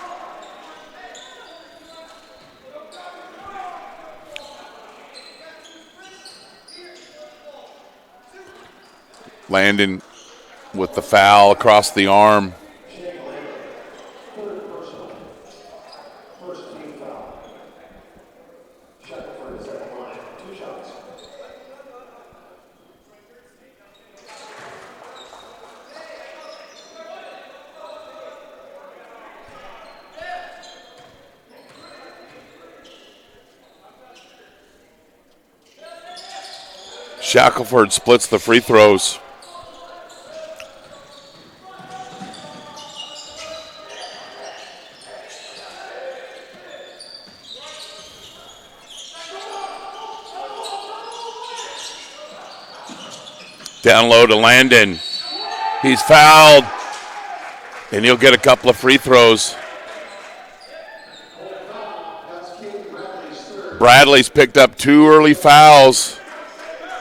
Landon with the foul across the arm. Shackelford splits the free throws. Down low to Landon. He's fouled, and he'll get a couple of free throws. Bradley's picked up 2 early fouls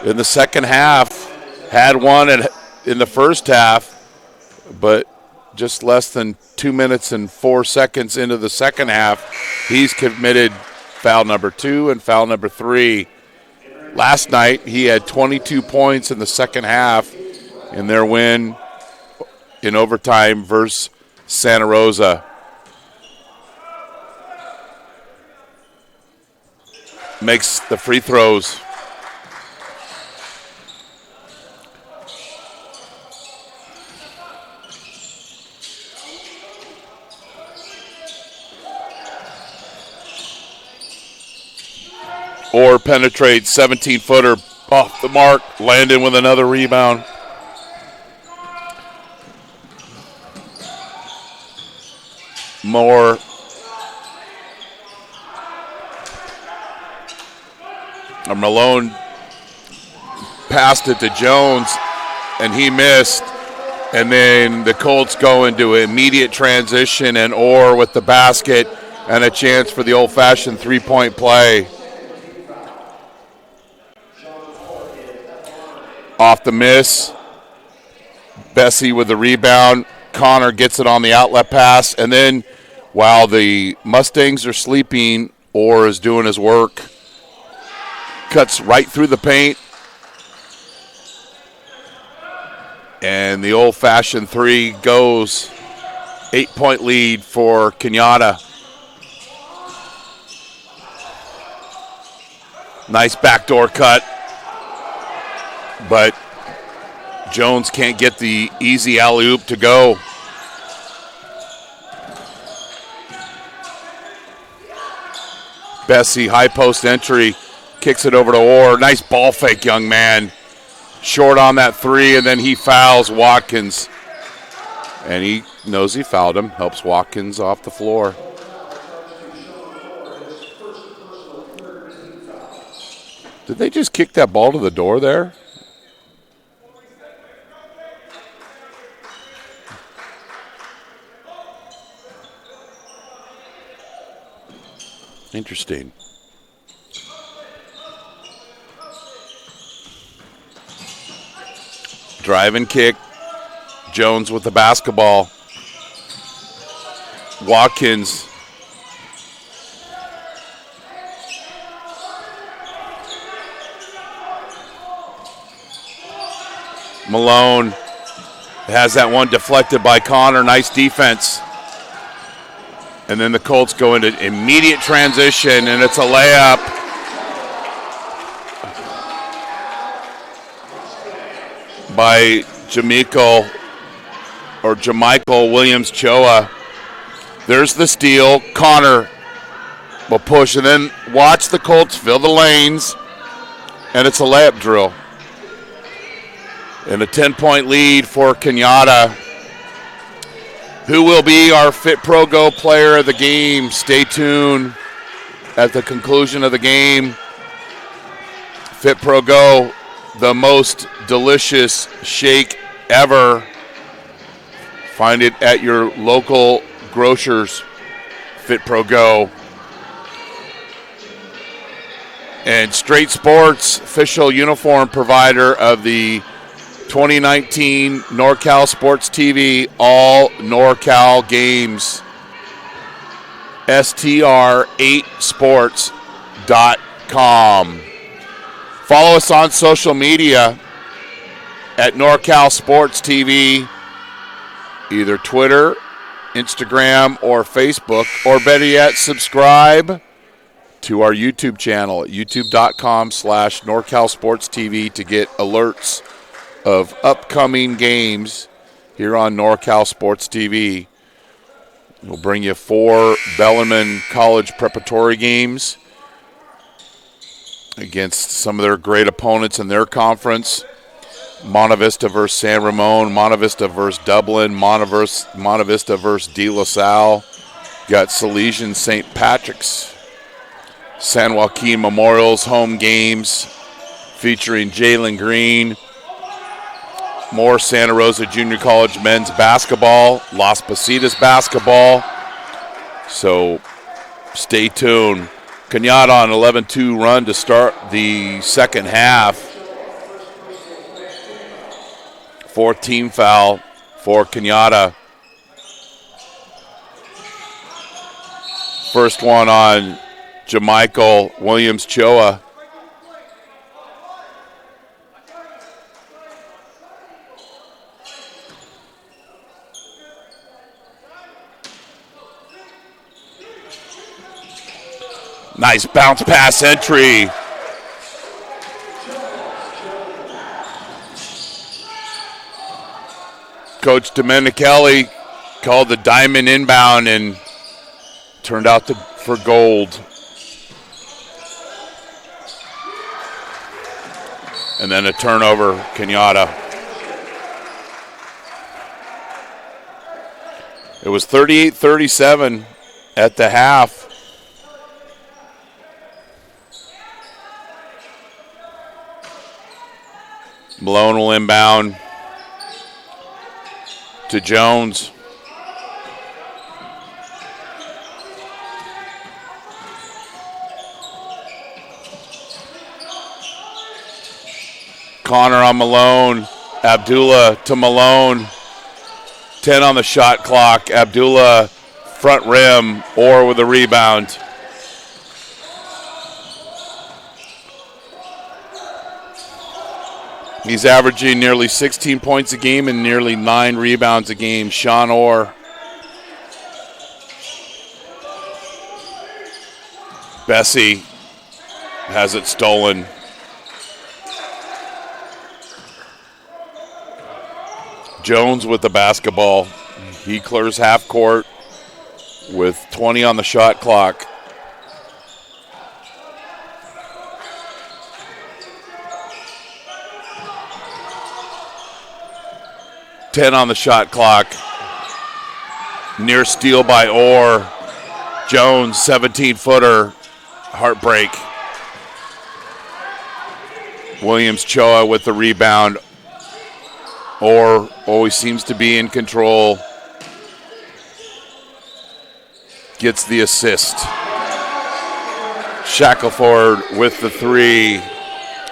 in the second half. Had one in the first half, but just less than 2 minutes and 4 seconds into the second half, he's committed foul number 2 and foul number 3. Last night, he had 22 points in the second half in their win in overtime versus Santa Rosa. Makes the free throws. Orr penetrates, 17-footer off the mark. Landon with another rebound. Moore. Malone passed it to Jones, and he missed. And then the Colts go into immediate transition, and Orr with the basket and a chance for the old-fashioned three-point play. Off the miss. Bessie with the rebound. Connor gets it on the outlet pass. And then while the Mustangs are sleeping, Orr is doing his work. Cuts right through the paint. And the old-fashioned three goes. 8-point lead for Cañada. Nice backdoor cut. But Jones can't get the easy alley-oop to go. Bessie, high post entry, kicks it over to Orr. Nice ball fake, young man. Short on that three, and then he fouls Watkins. And he knows he fouled him, helps Watkins off the floor. Did they just kick that ball to the door there? Interesting. Drive and kick. Jones with the basketball. Watkins. Malone has that one deflected by Connor. Nice defense. And then the Colts go into immediate transition, and it's a layup. By Jamichael Williams-Choa. There's the steal. Connor will push, and then watch the Colts fill the lanes, and it's a layup drill. And a 10-point lead for Cañada. Who will be our Fit Pro Go player of the game? Stay tuned at the conclusion of the game. Fit Pro Go, the most delicious shake ever. Find it at your local grocers. Fit Pro Go. And Straight Sports, official uniform provider of the 2019 NorCal Sports TV, all NorCal games. STR8sports.com. Follow us on social media at NorCal Sports TV, either Twitter, Instagram, or Facebook, or better yet, subscribe to our YouTube channel at youtube.com/NorCal Sports TV to get alerts of upcoming games here on NorCal Sports TV. We'll bring you 4 Bellarmine College preparatory games against some of their great opponents in their conference. Monte Vista versus San Ramon, Monte Vista versus Dublin, Monte Vista versus De La Salle. Got Salesian St. Patrick's. San Joaquin Memorial's home games featuring Jalen Green. More Santa Rosa Junior College men's basketball, Las Positas basketball. So stay tuned. Cañada on 11-2 run to start the second half. 4th team foul for Cañada. First one on Jamichael Williams-Choa. Nice bounce pass entry. Coach Domenicali called the diamond inbound and turned out for gold. And then a turnover, Cañada. It was 38-37 at the half. Malone will inbound to Jones. Connor on Malone. Abdullah to Malone. 10 on the shot clock. Abdullah front rim or with a rebound. He's averaging nearly 16 points a game and nearly 9 rebounds a game. Sean Orr. Bessie has it stolen. Jones with the basketball. He clears half court with 20 on the shot clock. Ten on the shot clock. Near steal by Orr. Jones, 17-footer. Heartbreak. Williams-Choa with the rebound. Orr always seems to be in control. Gets the assist. Shackelford with the three.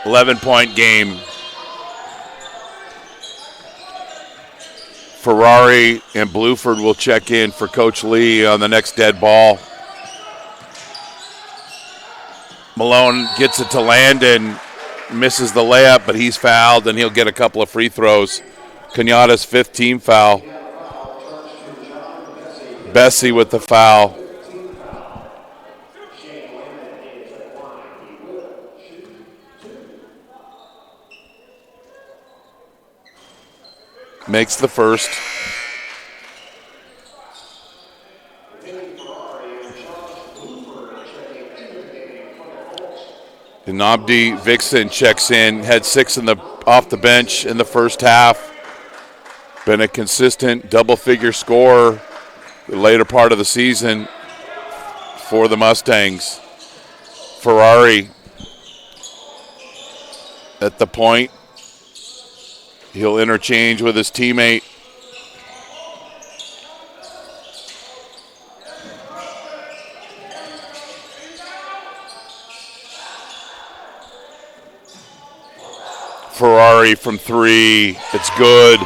11-point game. Ferrari and Bluford will check in for Coach Lee on the next dead ball. Malone gets it to Landon. Misses the layup, but he's fouled, and he'll get a couple of free throws. Cañada's 5th team foul. Bessie with the foul. Makes the first. Gnabry Vixen checks in, had 6 off the bench in the first half. Been a consistent double-figure scorer the later part of the season for the Mustangs. Ferrari at the point. He'll interchange with his teammate. Ferrari from 3. It's good.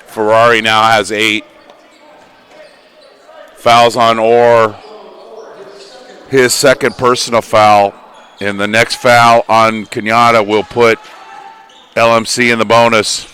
Ferrari now has 8. Fouls on Orr. His second personal foul. And the next foul on Cañada will put LMC in the bonus.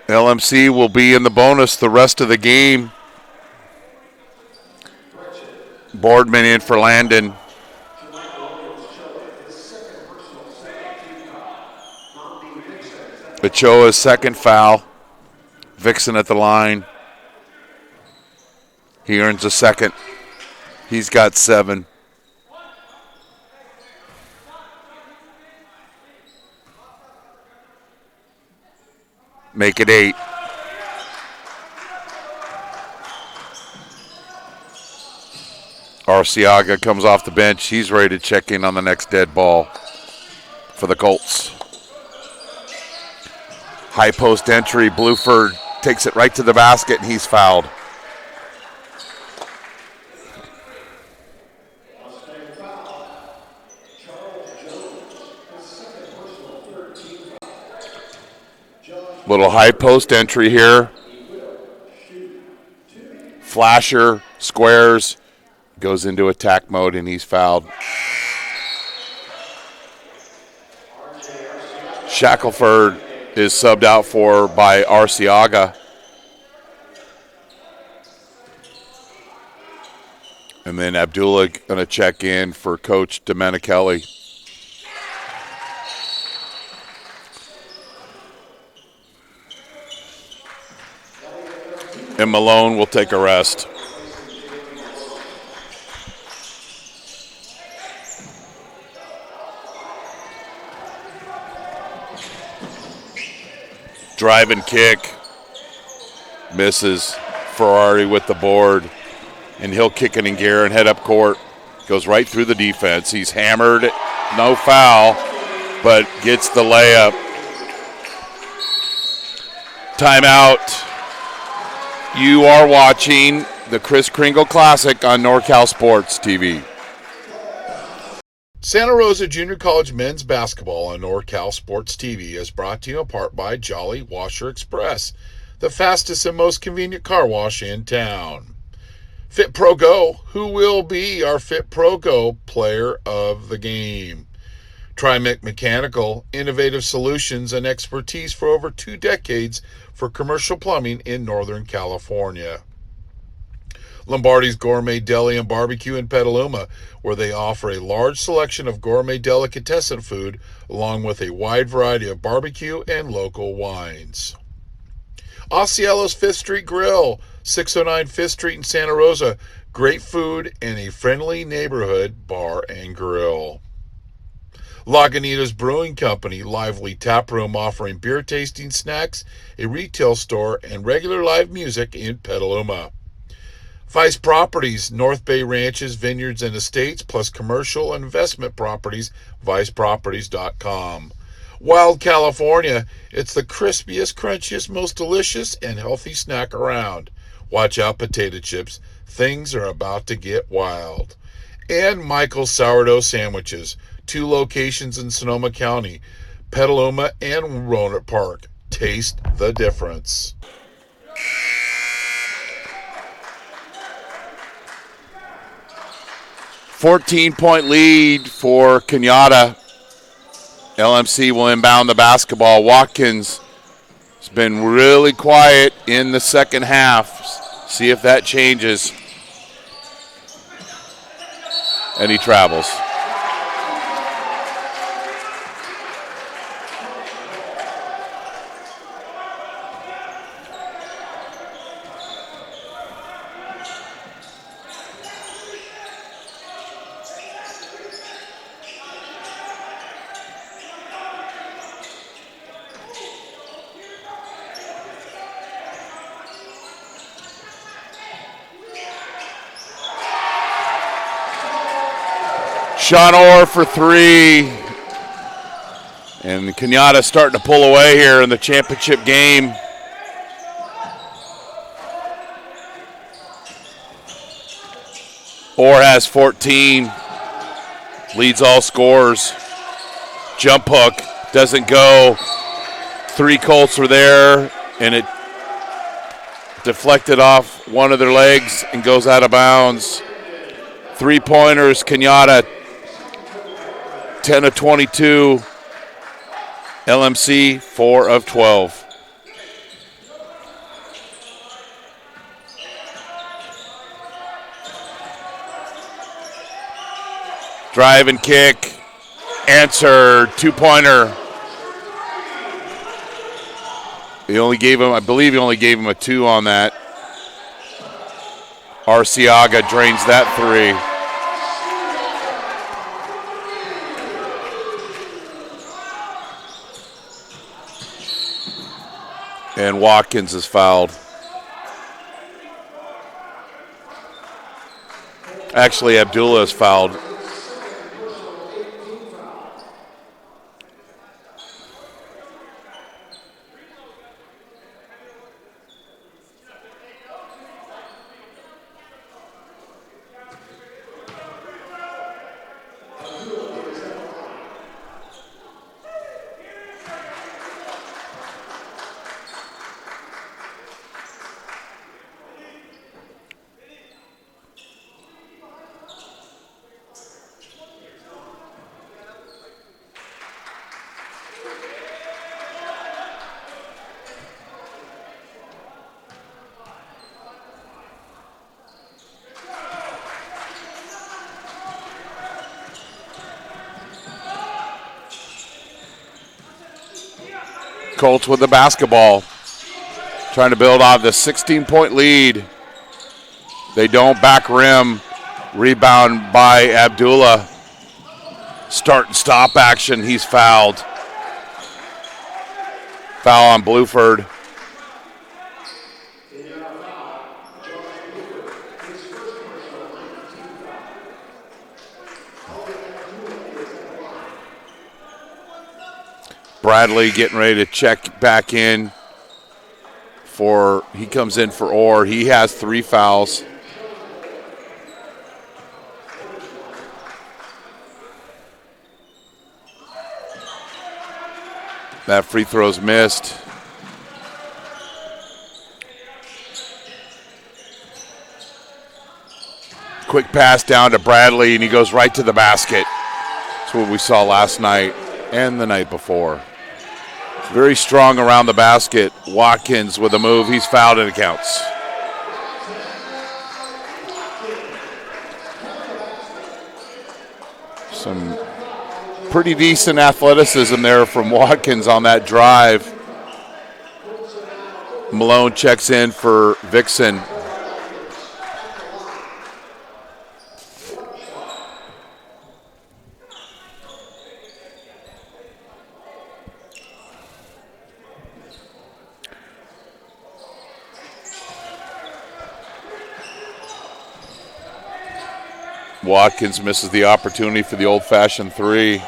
LMC will be in the bonus the rest of the game. Boardman in for Landon. Ochoa's second foul. Vixen at the line. He earns a second. He's got 7. Make it 8. Arciaga comes off the bench. He's ready to check in on the next dead ball for the Colts. High post entry. Bluford takes it right to the basket, and he's fouled. Little high post entry here. Flasher, squares, goes into attack mode, and he's fouled. Shackelford is subbed out for by Arciaga. And then Abdullah going to check in for Coach Domenichelli. And Malone will take a rest. Drive and kick. Misses. Ferrari with the board. And he'll kick it in gear and head up court. Goes right through the defense. He's hammered. No foul, but gets the layup. Timeout. You are watching the Kris Kringle Classic on NorCal Sports TV. Santa Rosa Junior College men's basketball on NorCal Sports TV is brought to you in part by Jolly Washer Express, the fastest and most convenient car wash in town. Fit Pro Go, who will be our Fit Pro Go player of the game? Trimec Mechanical, innovative solutions and expertise for over 2 decades for commercial plumbing in Northern California. Lombardi's Gourmet Deli and Barbecue in Petaluma, where they offer a large selection of gourmet delicatessen food along with a wide variety of barbecue and local wines. Osceola's 5th Street Grill, 609 5th Street in Santa Rosa. Great food and a friendly neighborhood bar and grill. Lagunitas Brewing Company, lively tap room offering beer tasting snacks, a retail store, and regular live music in Petaluma. Vice Properties, North Bay Ranches, Vineyards, and Estates, plus commercial and investment properties, viceproperties.com. Wild California, it's the crispiest, crunchiest, most delicious, and healthy snack around. Watch out, potato chips. Things are about to get wild. And Michael's Sourdough Sandwiches, 2 locations in Sonoma County, Petaluma and Roanoke Park. Taste the difference. $14-point lead for Cañada. LMC will inbound the basketball. Watkins has been really quiet in the second half. See if that changes. And he travels. Sean Orr for 3. And Cañada starting to pull away here in the championship game. Orr has 14. Leads all scorers. Jump hook doesn't go. 3 Colts were there, and it deflected off one of their legs and goes out of bounds. 3-pointers, Cañada, 10 of 22. LMC, 4 of 12. Drive and kick. Answer, 2-pointer. He only gave him, I believe he only gave him a 2 on that. Arciaga drains that 3. And Watkins is fouled. Actually, Abdullah is fouled. Colts with the basketball. Trying to build off the 16-point lead. They don't. Back rim. Rebound by Abdullah. Start and stop action. He's fouled. Foul on Bluford. Bradley getting ready to check back in he comes in for Orr. He has 3 fouls. That free throw's missed. Quick pass down to Bradley, and he goes right to the basket. That's what we saw last night and the night before. Very strong around the basket. Watkins with a move. He's fouled and it counts. Some pretty decent athleticism there from Watkins on that drive. Malone checks in for Vixen. Watkins misses the opportunity for the old-fashioned 3.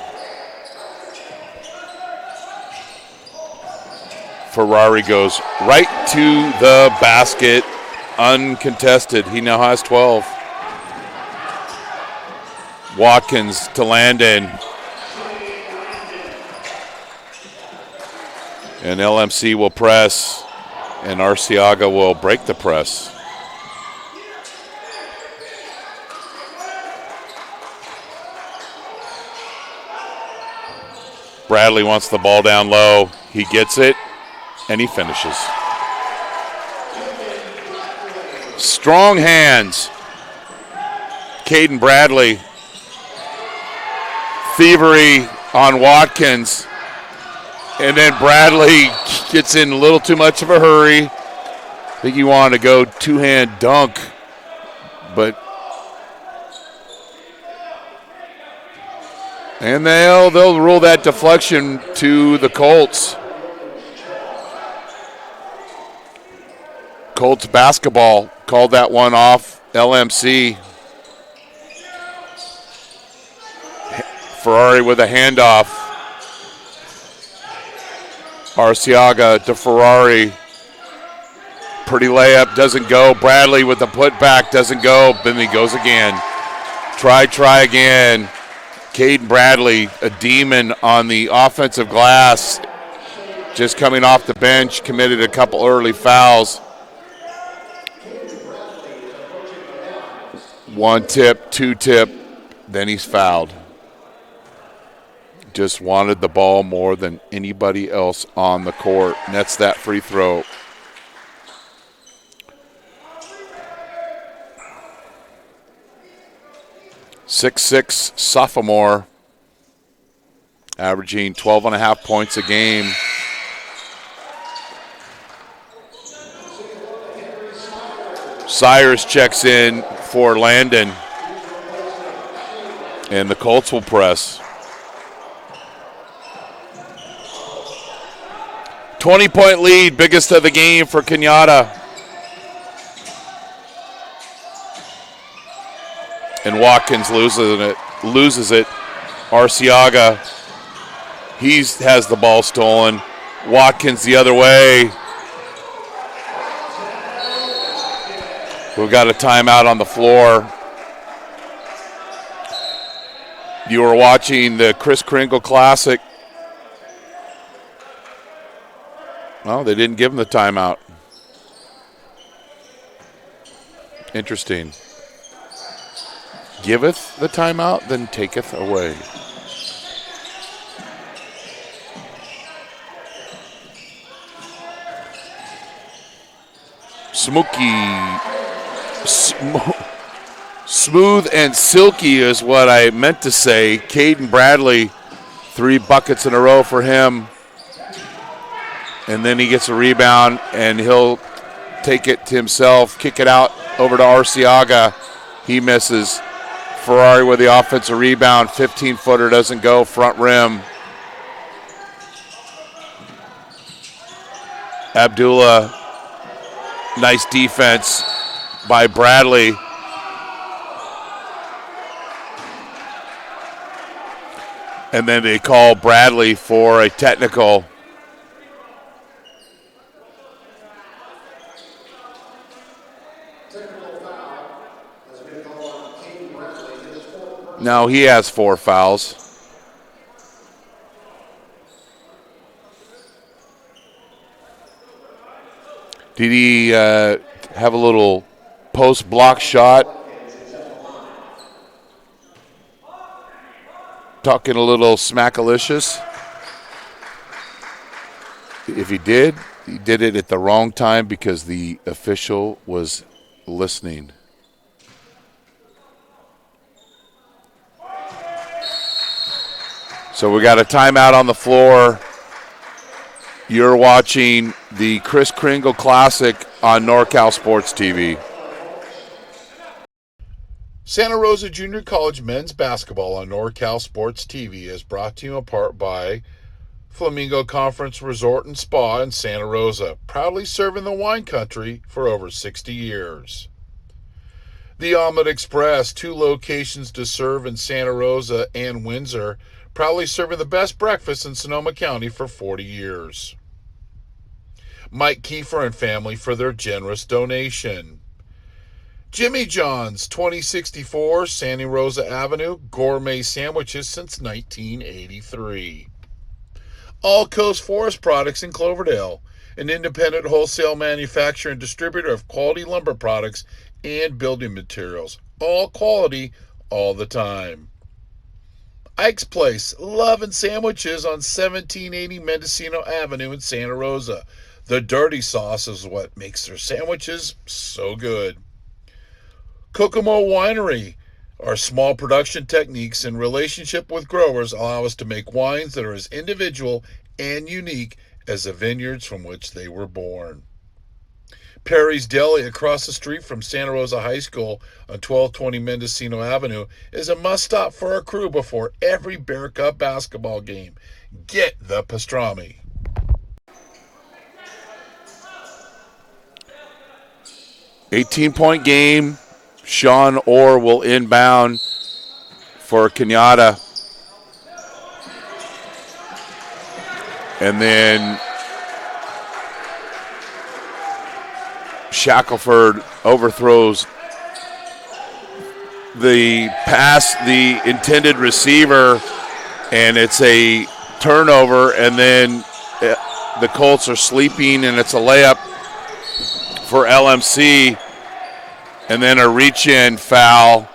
Ferrari goes right to the basket, uncontested. He now has 12. Watkins to Landon. And LMC will press, and Arciaga will break the press. Bradley wants the ball down low. He gets it, and he finishes. Strong hands. Caden Bradley. Thievery on Watkins. And then Bradley gets in a little too much of a hurry. I think he wanted to go two-hand dunk, but and they'll rule that deflection to the Colts. Colts basketball called that one off. LMC. Ferrari with a handoff. Arciaga to Ferrari. Pretty layup, doesn't go. Bradley with the putback, doesn't go. Then he goes again. Try again. Caden Bradley, a demon on the offensive glass, just coming off the bench, committed a couple early fouls. One tip, two tip, then he's fouled. Just wanted the ball more than anybody else on the court. Nets that free throw. Six sophomore, averaging 12.5 points a game. Cyrus checks in for Landon, and the Colts will press. 20-point lead, biggest of the game for Cañada. And Watkins loses it. Arciaga, he has the ball stolen. Watkins the other way. We've got a timeout on the floor. You were watching the Kris Kringle Classic. Well, they didn't give him the timeout. Interesting. Giveth the timeout, then taketh away. Smooth and silky is what I meant to say. Caden Bradley, 3 buckets in a row for him. And then he gets a rebound, and he'll take it to himself, kick it out over to Arciaga. He misses. Ferrari with the offensive rebound. 15-footer doesn't go, front rim. Abdullah, nice defense by Bradley. And then they call Bradley for a technical. No, he has 4 fouls. Did he have a little post block shot? Talking a little smackalicious. If he did it at the wrong time because the official was listening. So we got a timeout on the floor. You're watching the Kris Kringle Classic on NorCal Sports TV. Santa Rosa Junior College men's basketball on NorCal Sports TV is brought to you in part by Flamingo Conference Resort and Spa in Santa Rosa, proudly serving the wine country for over 60 years. The Omelet Express, 2 locations to serve in Santa Rosa and Windsor, proudly serving the best breakfast in Sonoma County for 40 years. Mike Kiefer and family for their generous donation. Jimmy John's, 2064 Santa Rosa Avenue, gourmet sandwiches since 1983. All Coast Forest Products in Cloverdale, an independent wholesale manufacturer and distributor of quality lumber products and building materials. All quality, all the time. Ike's Place, Love and Sandwiches on 1780 Mendocino Avenue in Santa Rosa. The dirty sauce is what makes their sandwiches so good. Kokomo Winery. Our small production techniques and relationship with growers allow us to make wines that are as individual and unique as the vineyards from which they were born. Perry's Deli across the street from Santa Rosa High School on 1220 Mendocino Avenue is a must-stop for our crew before every Bear Cup basketball game. Get the pastrami. $18-point game. Sean Orr will inbound for Cañada. And then Shackelford overthrows the pass, the intended receiver, and it's a turnover, and then the Colts are sleeping, and it's a layup for LMC, and then a reach-in foul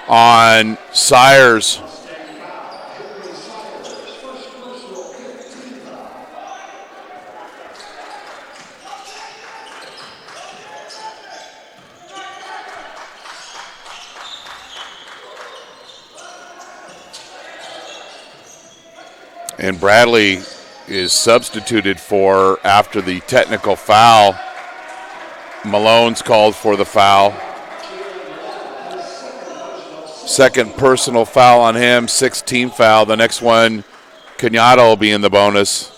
on Sires. And Bradley is substituted for after the technical foul. Malone's called for the foul. Second personal foul on him, 6th-team foul. The next one, Cañada will be in the bonus.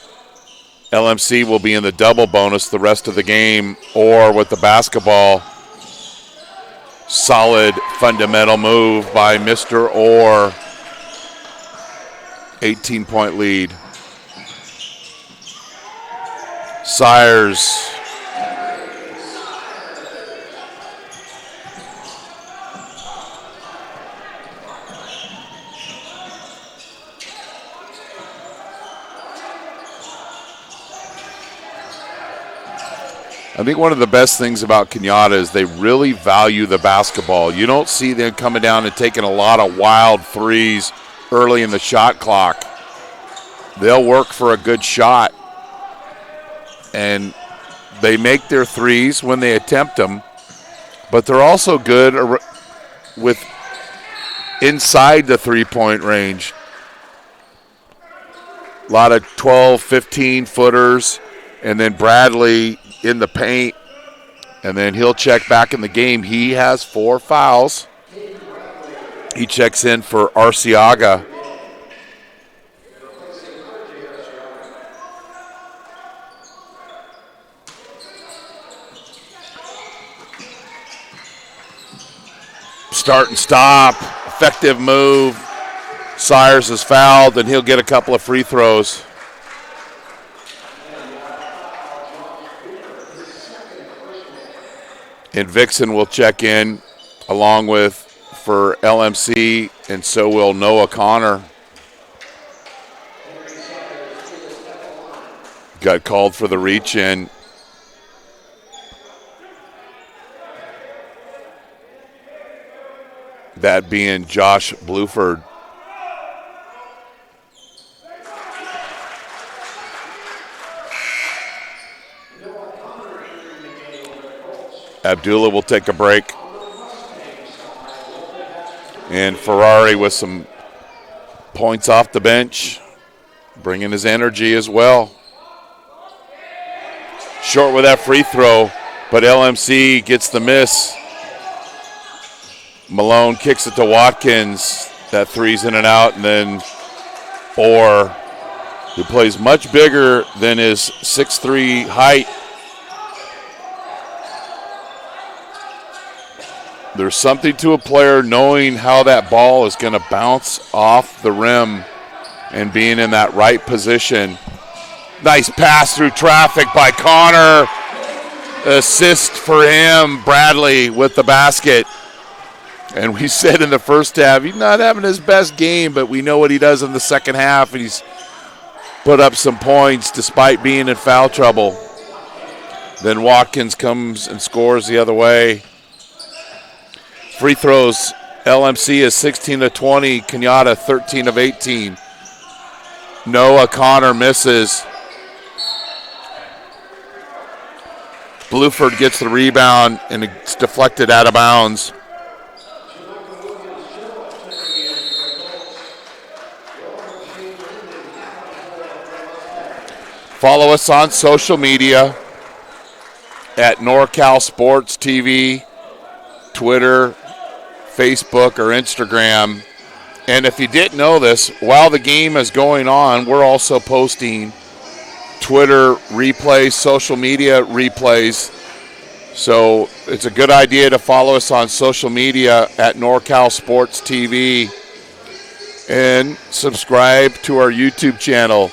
LMC will be in the double bonus the rest of the game, or with the basketball. Solid fundamental move by Mr. Orr. 18-point lead. Sires. I think one of the best things about Cañada is they really value the basketball. You don't see them coming down and taking a lot of wild threes early in the shot clock. They'll work for a good shot, and they make their threes when they attempt them, but they're also good with inside the three-point range. A lot of 12, 15-footers. And then Bradley in the paint, and then he'll check back in the game. He has 4 fouls. He checks in for Arciaga. Start and stop, effective move. Sires is fouled, and he'll get a couple of free throws. And Vixen will check in along with for LMC, and so will Noah Connor. Got called for the reach in. That being Josh Bluford. Abdullah will take a break. And Ferrari with some points off the bench, bringing his energy as well. Short with that free throw, but LMC gets the miss. Malone kicks it to Watkins. That three's in and out, and then Orr, who plays much bigger than his 6'3" height. There's something to a player knowing how that ball is going to bounce off the rim and being in that right position. Nice pass through traffic by Connor. Assist for him. Bradley with the basket. And we said in the first half, he's not having his best game, but we know what he does in the second half. And he's put up some points despite being in foul trouble. Then Watkins comes and scores the other way. Free throws, LMC is 16 of 20, Cañada 13 of 18. Noah Connor misses. Bluford gets the rebound, and it's deflected out of bounds. Follow us on social media at NorCal Sports TV, Twitter, Facebook, or Instagram. And if you didn't know this, while the game is going on, we're also posting Twitter replays, social media replays. So it's a good idea to follow us on social media at NorCal Sports TV and subscribe to our YouTube channel,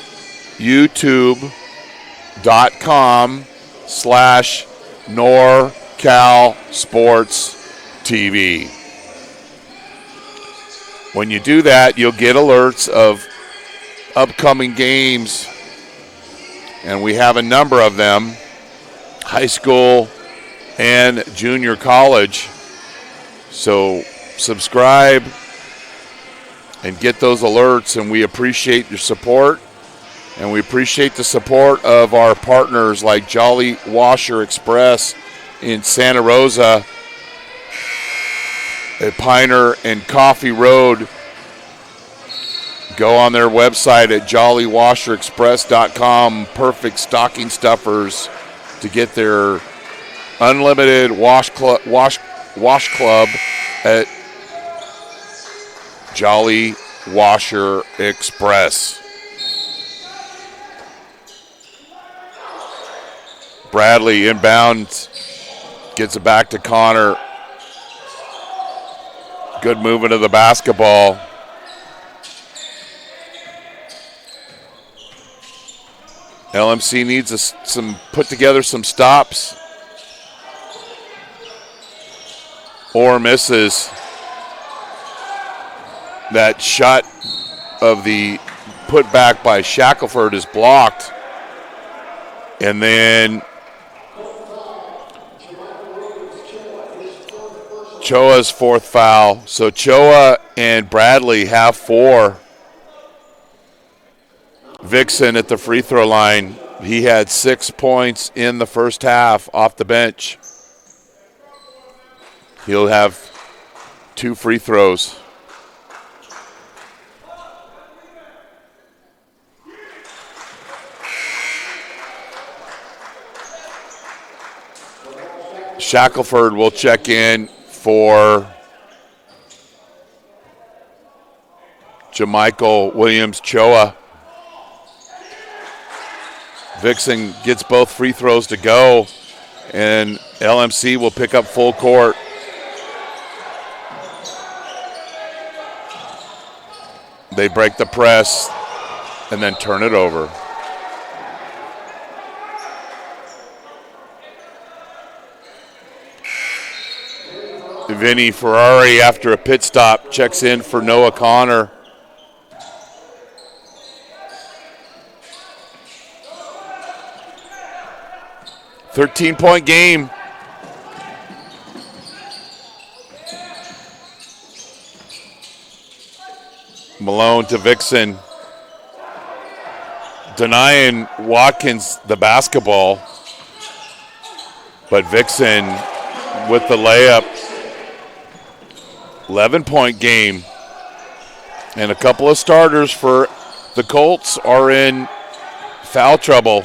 youtube.com/NorCal Sports TV. When you do that, you'll get alerts of upcoming games, and we have a number of them, high school and junior college. So subscribe and get those alerts, and we appreciate your support, and we appreciate the support of our partners like Jolly Washer Express in Santa Rosa at Piner and Coffee Road. Go on their website at jollywasherexpress.com. Perfect stocking stuffers to get their unlimited wash club at Jolly Washer Express. Bradley inbound, gets it back to Connor. Good movement of the basketball. LMC needs put together some stops. Or misses. That shot of the putback by Shackelford is blocked. And then Choa's fourth foul. So Choa and Bradley have 4. Vixen at the free throw line. He had 6 points in the first half off the bench. He'll have 2 free throws. Shackelford will check in for Jamichael Williams-Choa. Vixen gets both free throws to go, and LMC will pick up full court. They break the press and then turn it over. Vinny Ferrari, after a pit stop, checks in for Noah Connor. $13-point game. Malone to Vixen. Denying Watkins the basketball. But Vixen with the layup. 11-point game. And a couple of starters for the Colts are in foul trouble.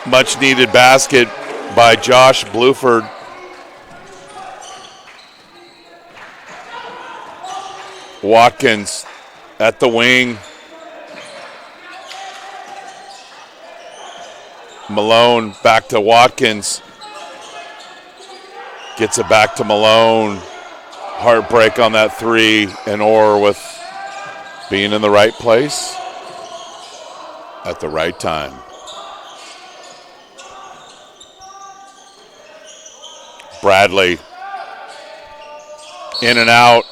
Much needed basket by Josh Bluford. Watkins at the wing. Malone back to Watkins. Gets it back to Malone. Heartbreak on that three, and Orr with being in the right place at the right time. Bradley in and out.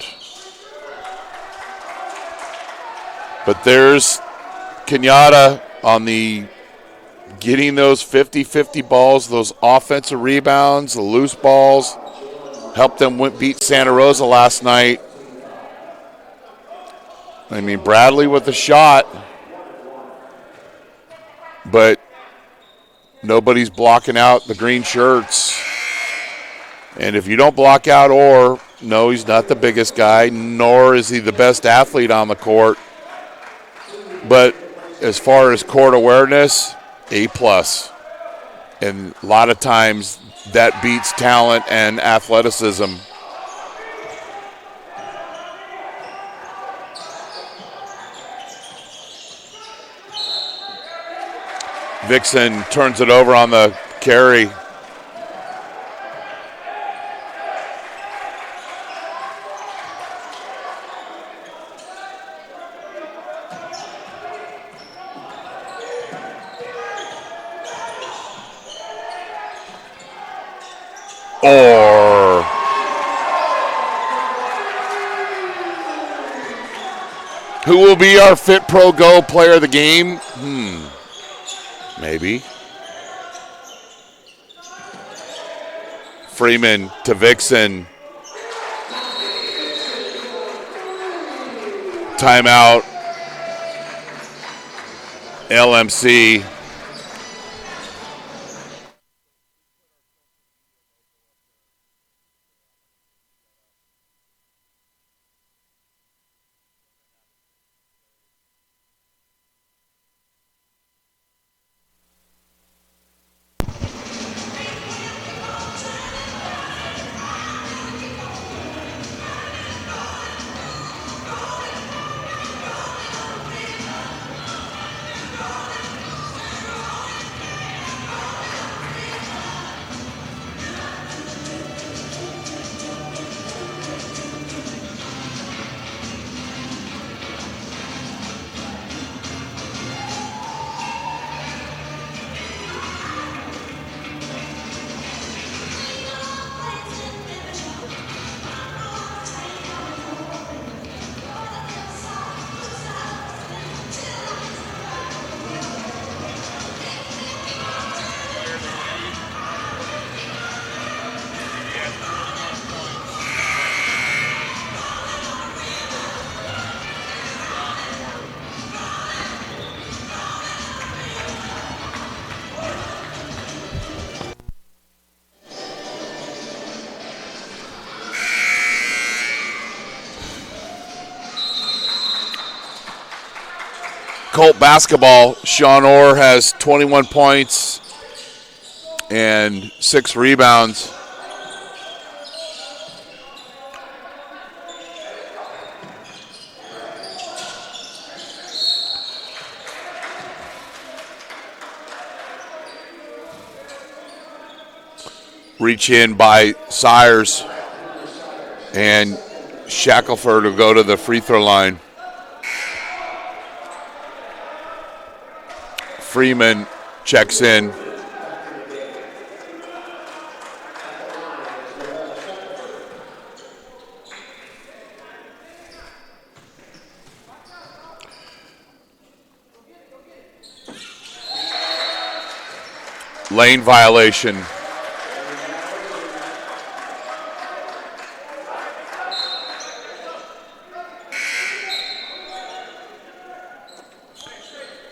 But there's Cañada on the getting those 50-50 balls, those offensive rebounds, the loose balls. Helped them beat Santa Rosa last night. I mean, Bradley with a shot, but nobody's blocking out the green shirts. And if you don't block out Orr, no, he's not the biggest guy, nor is he the best athlete on the court. But as far as court awareness, A+. And a lot of times that beats talent and athleticism. Vixen turns it over on the carry. Or who will be our Fit Pro Go player of the game? Maybe. Freeman to Vixen. Timeout. LMC. Colt basketball. Sean Orr has 21 points, and 6 rebounds. Reach in by Sires, and Shackelford will go to the free throw line. Freeman checks in. Lane violation.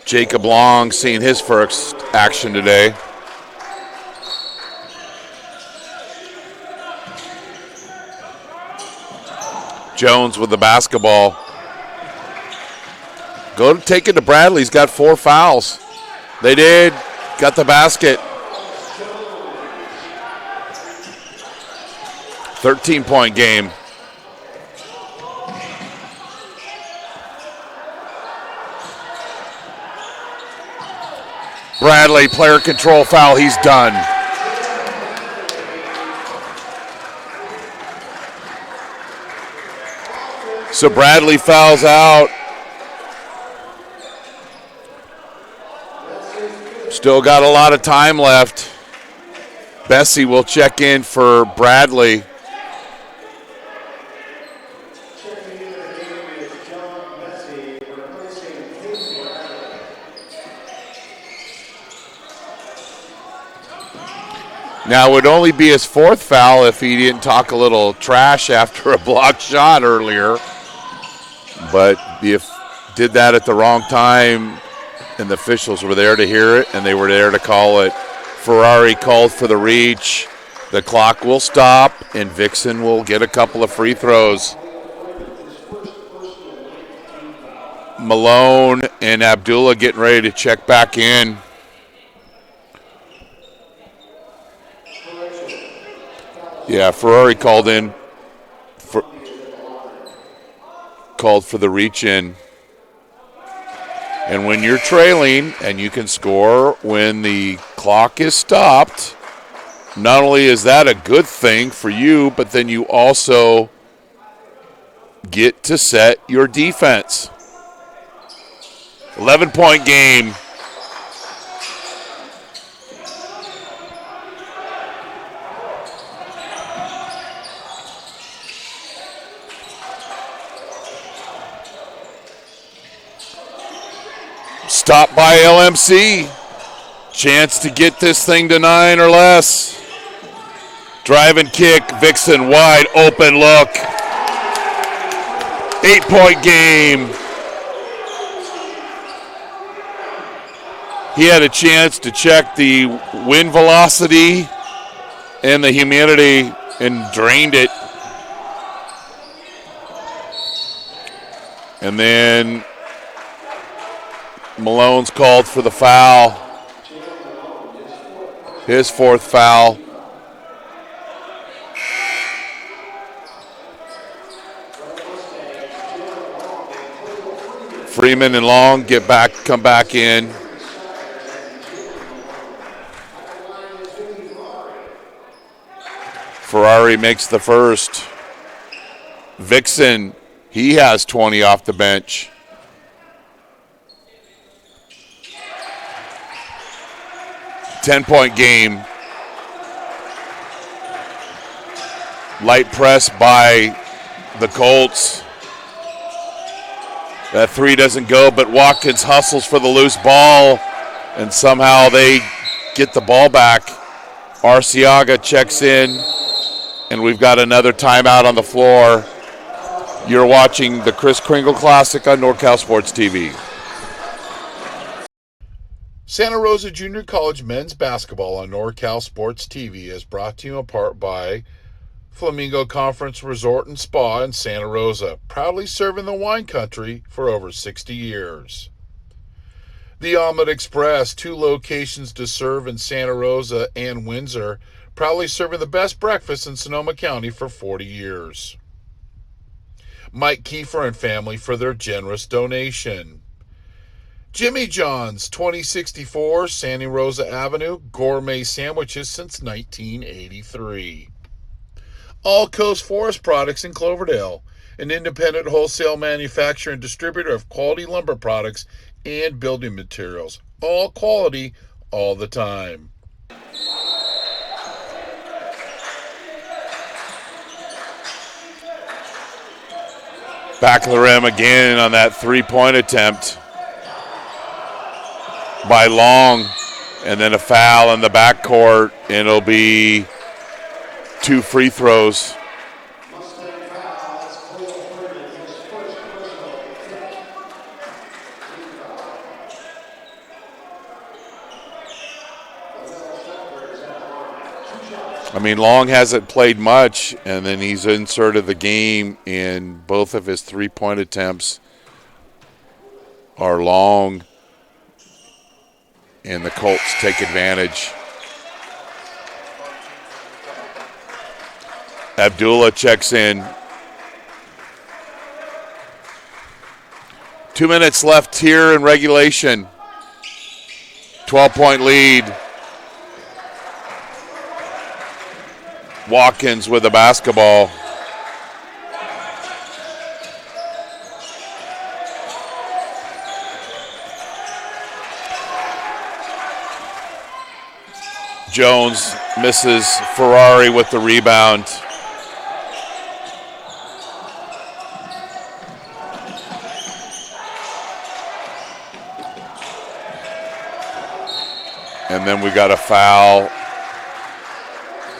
Jacob Long seeing his first action today. Jones with the basketball. Go to take it to Bradley. He's got 4 fouls. They did. Got the basket. 13-point game. Bradley, player control foul. He's done. So Bradley fouls out. Still got a lot of time left. Bessie will check in for Bradley. Now, it would only be his 4th foul if he didn't talk a little trash after a blocked shot earlier. But if did that at the wrong time, and the officials were there to hear it, and they were there to call it. Ferrari called for the reach. The clock will stop, and Vixen will get a couple of free throws. Malone and Abdullah getting ready to check back in. Yeah, Ferrari called for the reach in. And when you're trailing and you can score when the clock is stopped, not only is that a good thing for you, but then you also get to set your defense. 11-point game. Stop by LMC. Chance to get this thing to 9 or less. Drive and kick. Vixen wide open look. 8-point game. He had a chance to check the wind velocity and the humidity and drained it. And then Malone's called for the foul. His 4th foul. Freeman and Long come back in. Ferrari makes the first. Vixen, he has 20 off the bench. Ten-point game. Light press by the Colts. That 3 doesn't go, but Watkins hustles for the loose ball, and somehow they get the ball back. Arciaga checks in, and we've got another timeout on the floor. You're watching the Kris Kringle Classic on NorCal Sports TV. Santa Rosa Junior College men's basketball on NorCal Sports TV is brought to you in part by Flamingo Conference Resort and Spa in Santa Rosa, proudly serving the wine country for over 60 years. The Omelet Express, 2 locations to serve in Santa Rosa and Windsor, proudly serving the best breakfast in Sonoma County for 40 years. Mike Kiefer and family for their generous donation. Jimmy John's, 2064 Santa Rosa Avenue, gourmet sandwiches since 1983. All Coast Forest Products in Cloverdale, an independent wholesale manufacturer and distributor of quality lumber products and building materials. All quality, all the time. Back of the rim again on that three-point attempt by Long, and then a foul in the backcourt, and it'll be 2 free throws. I mean, Long hasn't played much, and then he's inserted the game, and both of his three-point attempts are long, and the Colts take advantage. Abdullah checks in. 2 minutes left here in regulation. 12-point lead. Watkins with the basketball. Jones misses. Ferrari with the rebound. And then we got a foul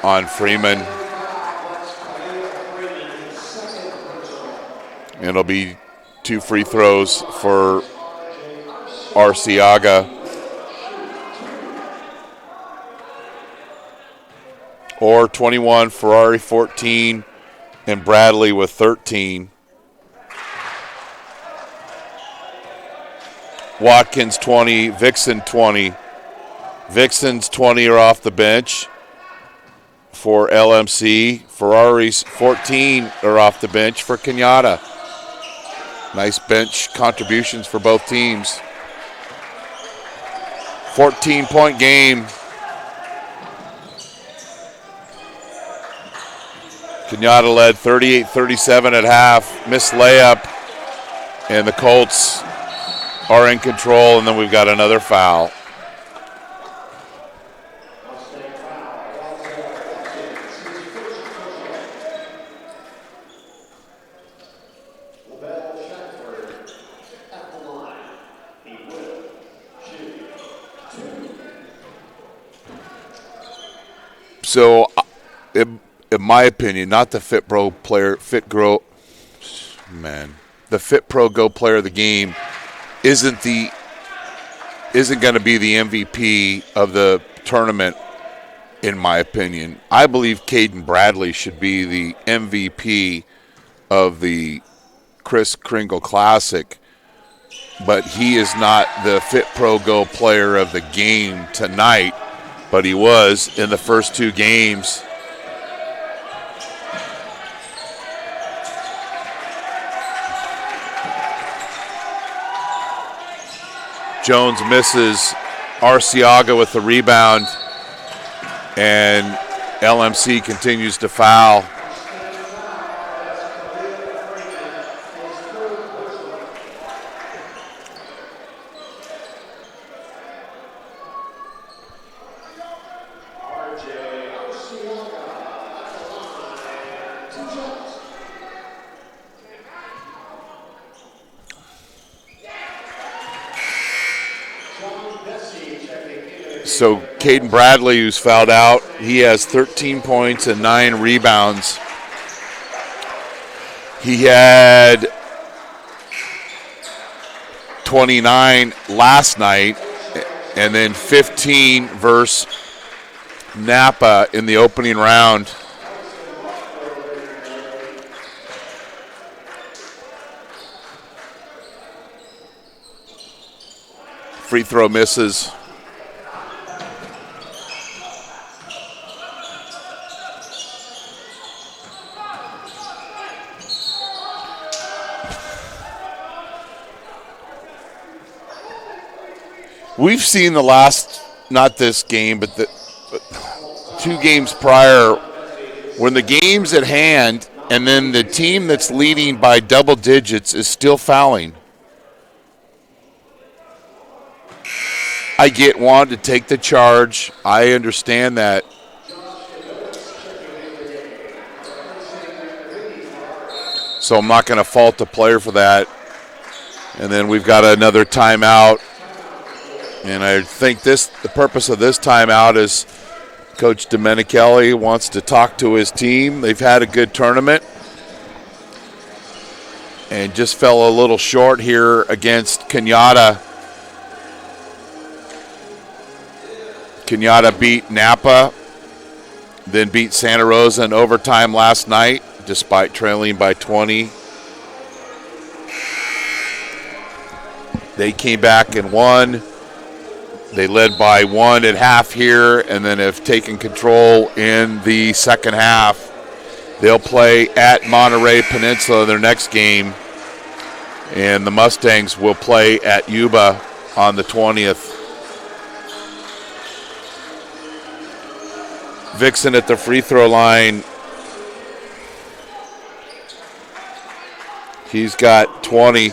on Freeman. And it'll be 2 free throws for Arciaga. Or 21, Ferrari 14, and Bradley with 13. Watkins 20, Vixen 20. Vixen's 20 are off the bench for LMC. Ferrari's 14 are off the bench for Cañada. Nice bench contributions for both teams. 14-point game. Cañada led 38-37 at half. Missed layup, and the Colts are in control, and then we've got another foul. So, in my opinion, not the Fit Pro player, the Fit Pro Go player of the game isn't going to be the MVP of the tournament, in my opinion. I believe Caden Bradley should be the MVP of the Kris Kringle Classic, but he is not the Fit Pro Go player of the game tonight, but he was in the first 2 games. Jones misses. Arciaga with the rebound, and LMC continues to foul. So Caden Bradley, who's fouled out, he has 13 points and 9 rebounds. He had 29 last night, and then 15 versus Napa in the opening round. Free throw misses. We've seen the last, not this game, but 2 games prior, when the game's at hand and then the team that's leading by double digits is still fouling. I get wanting to take the charge. I understand that. So I'm not going to fault the player for that. And then we've got another timeout. And I think the purpose of this timeout is Coach Domenicali wants to talk to his team. They've had a good tournament and just fell a little short here against Cañada. Cañada beat Napa, then beat Santa Rosa in overtime last night, despite trailing by 20. They came back and won. They led by 1 at half here and then have taken control in the second half. They'll play at Monterey Peninsula their next game, and the Mustangs will play at Yuba on the 20th. Vixen at the free throw line. He's got 20.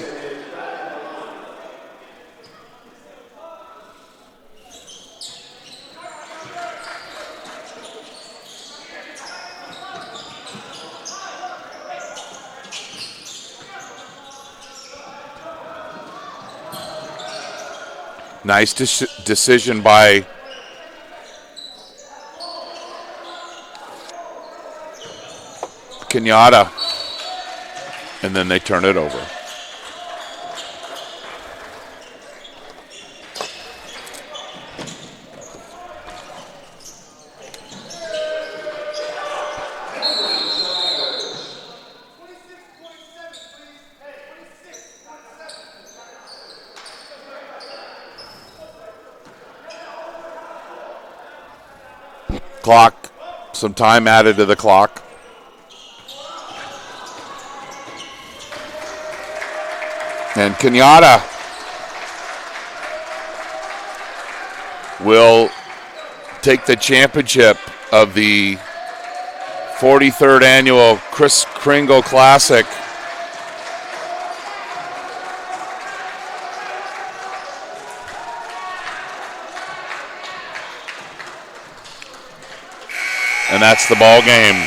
Nice decision by Cañada, and then they turn it over. Clock, some time added to the clock. And Cañada will take the championship of the 43rd annual Kris Kringle Classic. And that's the ball game.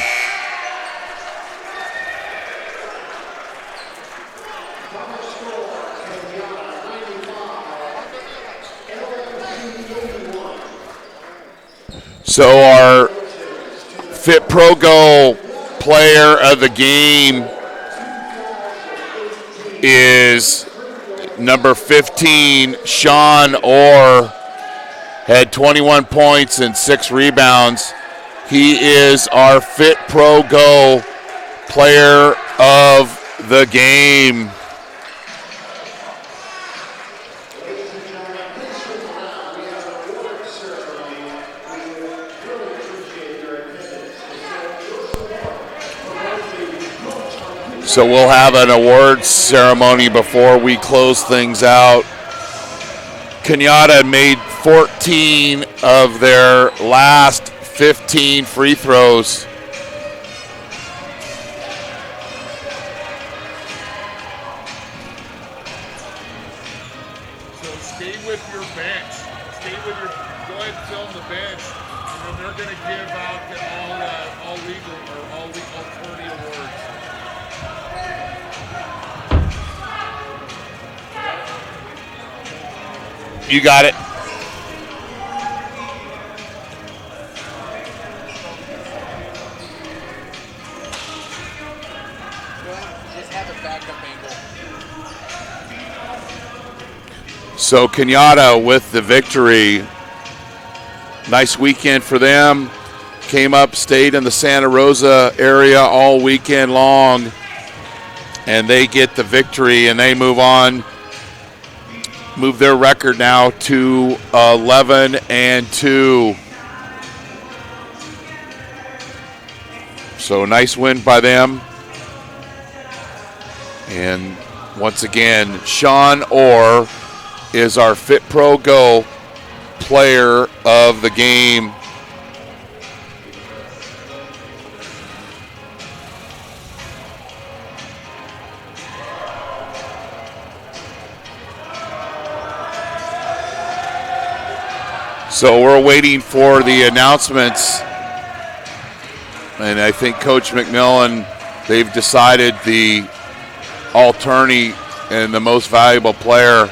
So our Fit Pro Go player of the game is number 15, Sean Orr. Had 21 points and 6 rebounds. He is our Fit Pro Go player of the game. So we'll have an awards ceremony before we close things out. Cañada made 14 of their last 15 free throws. So stay with your bench. Go ahead and film the bench, and then they're going to give out all legal or all 30 awards. You got it. So Cañada with the victory. Nice weekend for them. Came up, stayed in the Santa Rosa area all weekend long, and they get the victory, and they move on move their record now to 11-2. So nice win by them. And once again, Sean Orr is our Fit Pro Go player of the game. So we're waiting for the announcements. And I think Coach McMillan, they've decided the alternate and the most valuable player.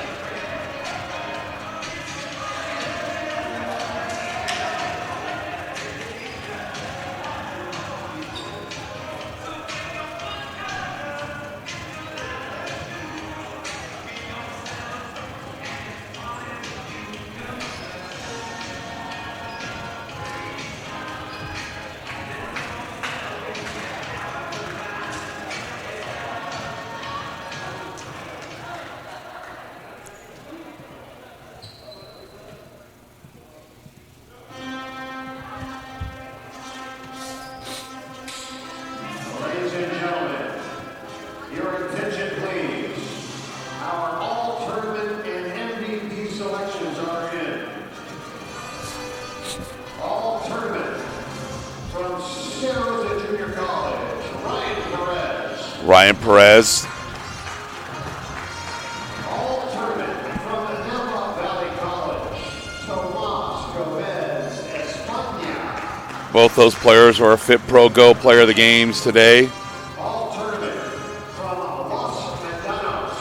Ladies and gentlemen, your attention please. Our all-tournament and MVP selections are in. All-tournament from Santa Rosa Junior College, Ryan Perez. Ryan Perez. All-tournament from the Napa Valley College, Tomas Gomez Espana. Both those players are a Fit Pro Go player of the games today. All-tournament from Los Medanos,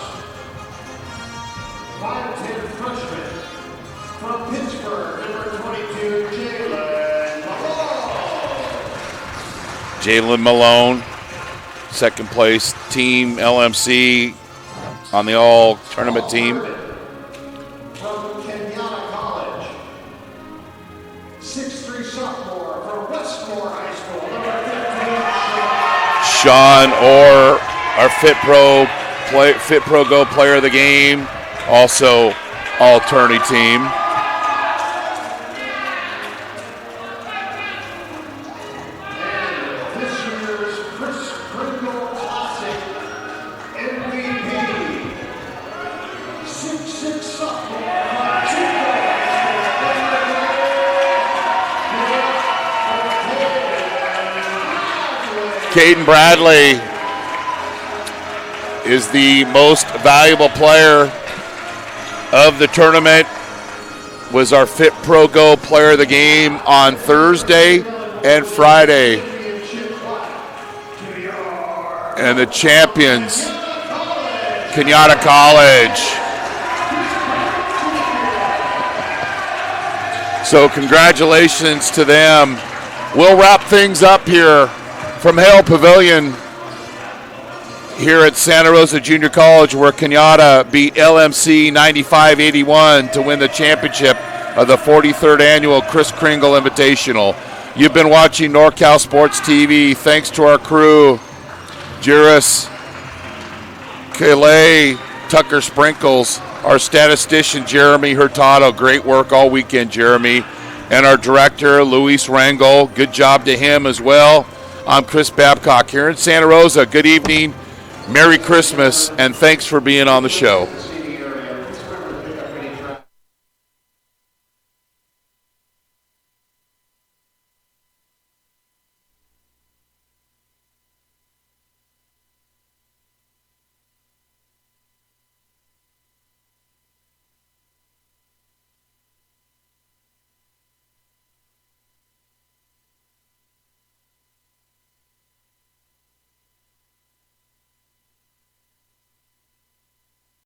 5'10" freshman from Pittsburgh, number 22, Jalen Malone. Jalen Malone, second place team LMC on the all tournament team. From Cañada College, 6'3" sophomore from Westmore High School, number 15, Sean Orr, our Fit Pro Go player of the game, also all tourney team. this year's Chris Kringle Classic MVP, 6'6" sophomore from Chico Caden Bradley is the most valuable player of the tournament, was our Fit Pro Go player of the game on Thursday and Friday. And the champions, Cañada College. So congratulations to them. We'll wrap things up here from Hale Pavilion here at Santa Rosa Junior College, where Cañada beat LMC 95-81 to win the championship of the 43rd annual Chris Kringle Invitational. You've been watching NorCal Sports TV. Thanks to our crew, Juris, Calais, Tucker Sprinkles, our statistician, Jeremy Hurtado. Great work all weekend, Jeremy. And our director, Luis Rangel. Good job to him as well. I'm Chris Babcock here in Santa Rosa. Good evening, Merry Christmas, and thanks for being on the show.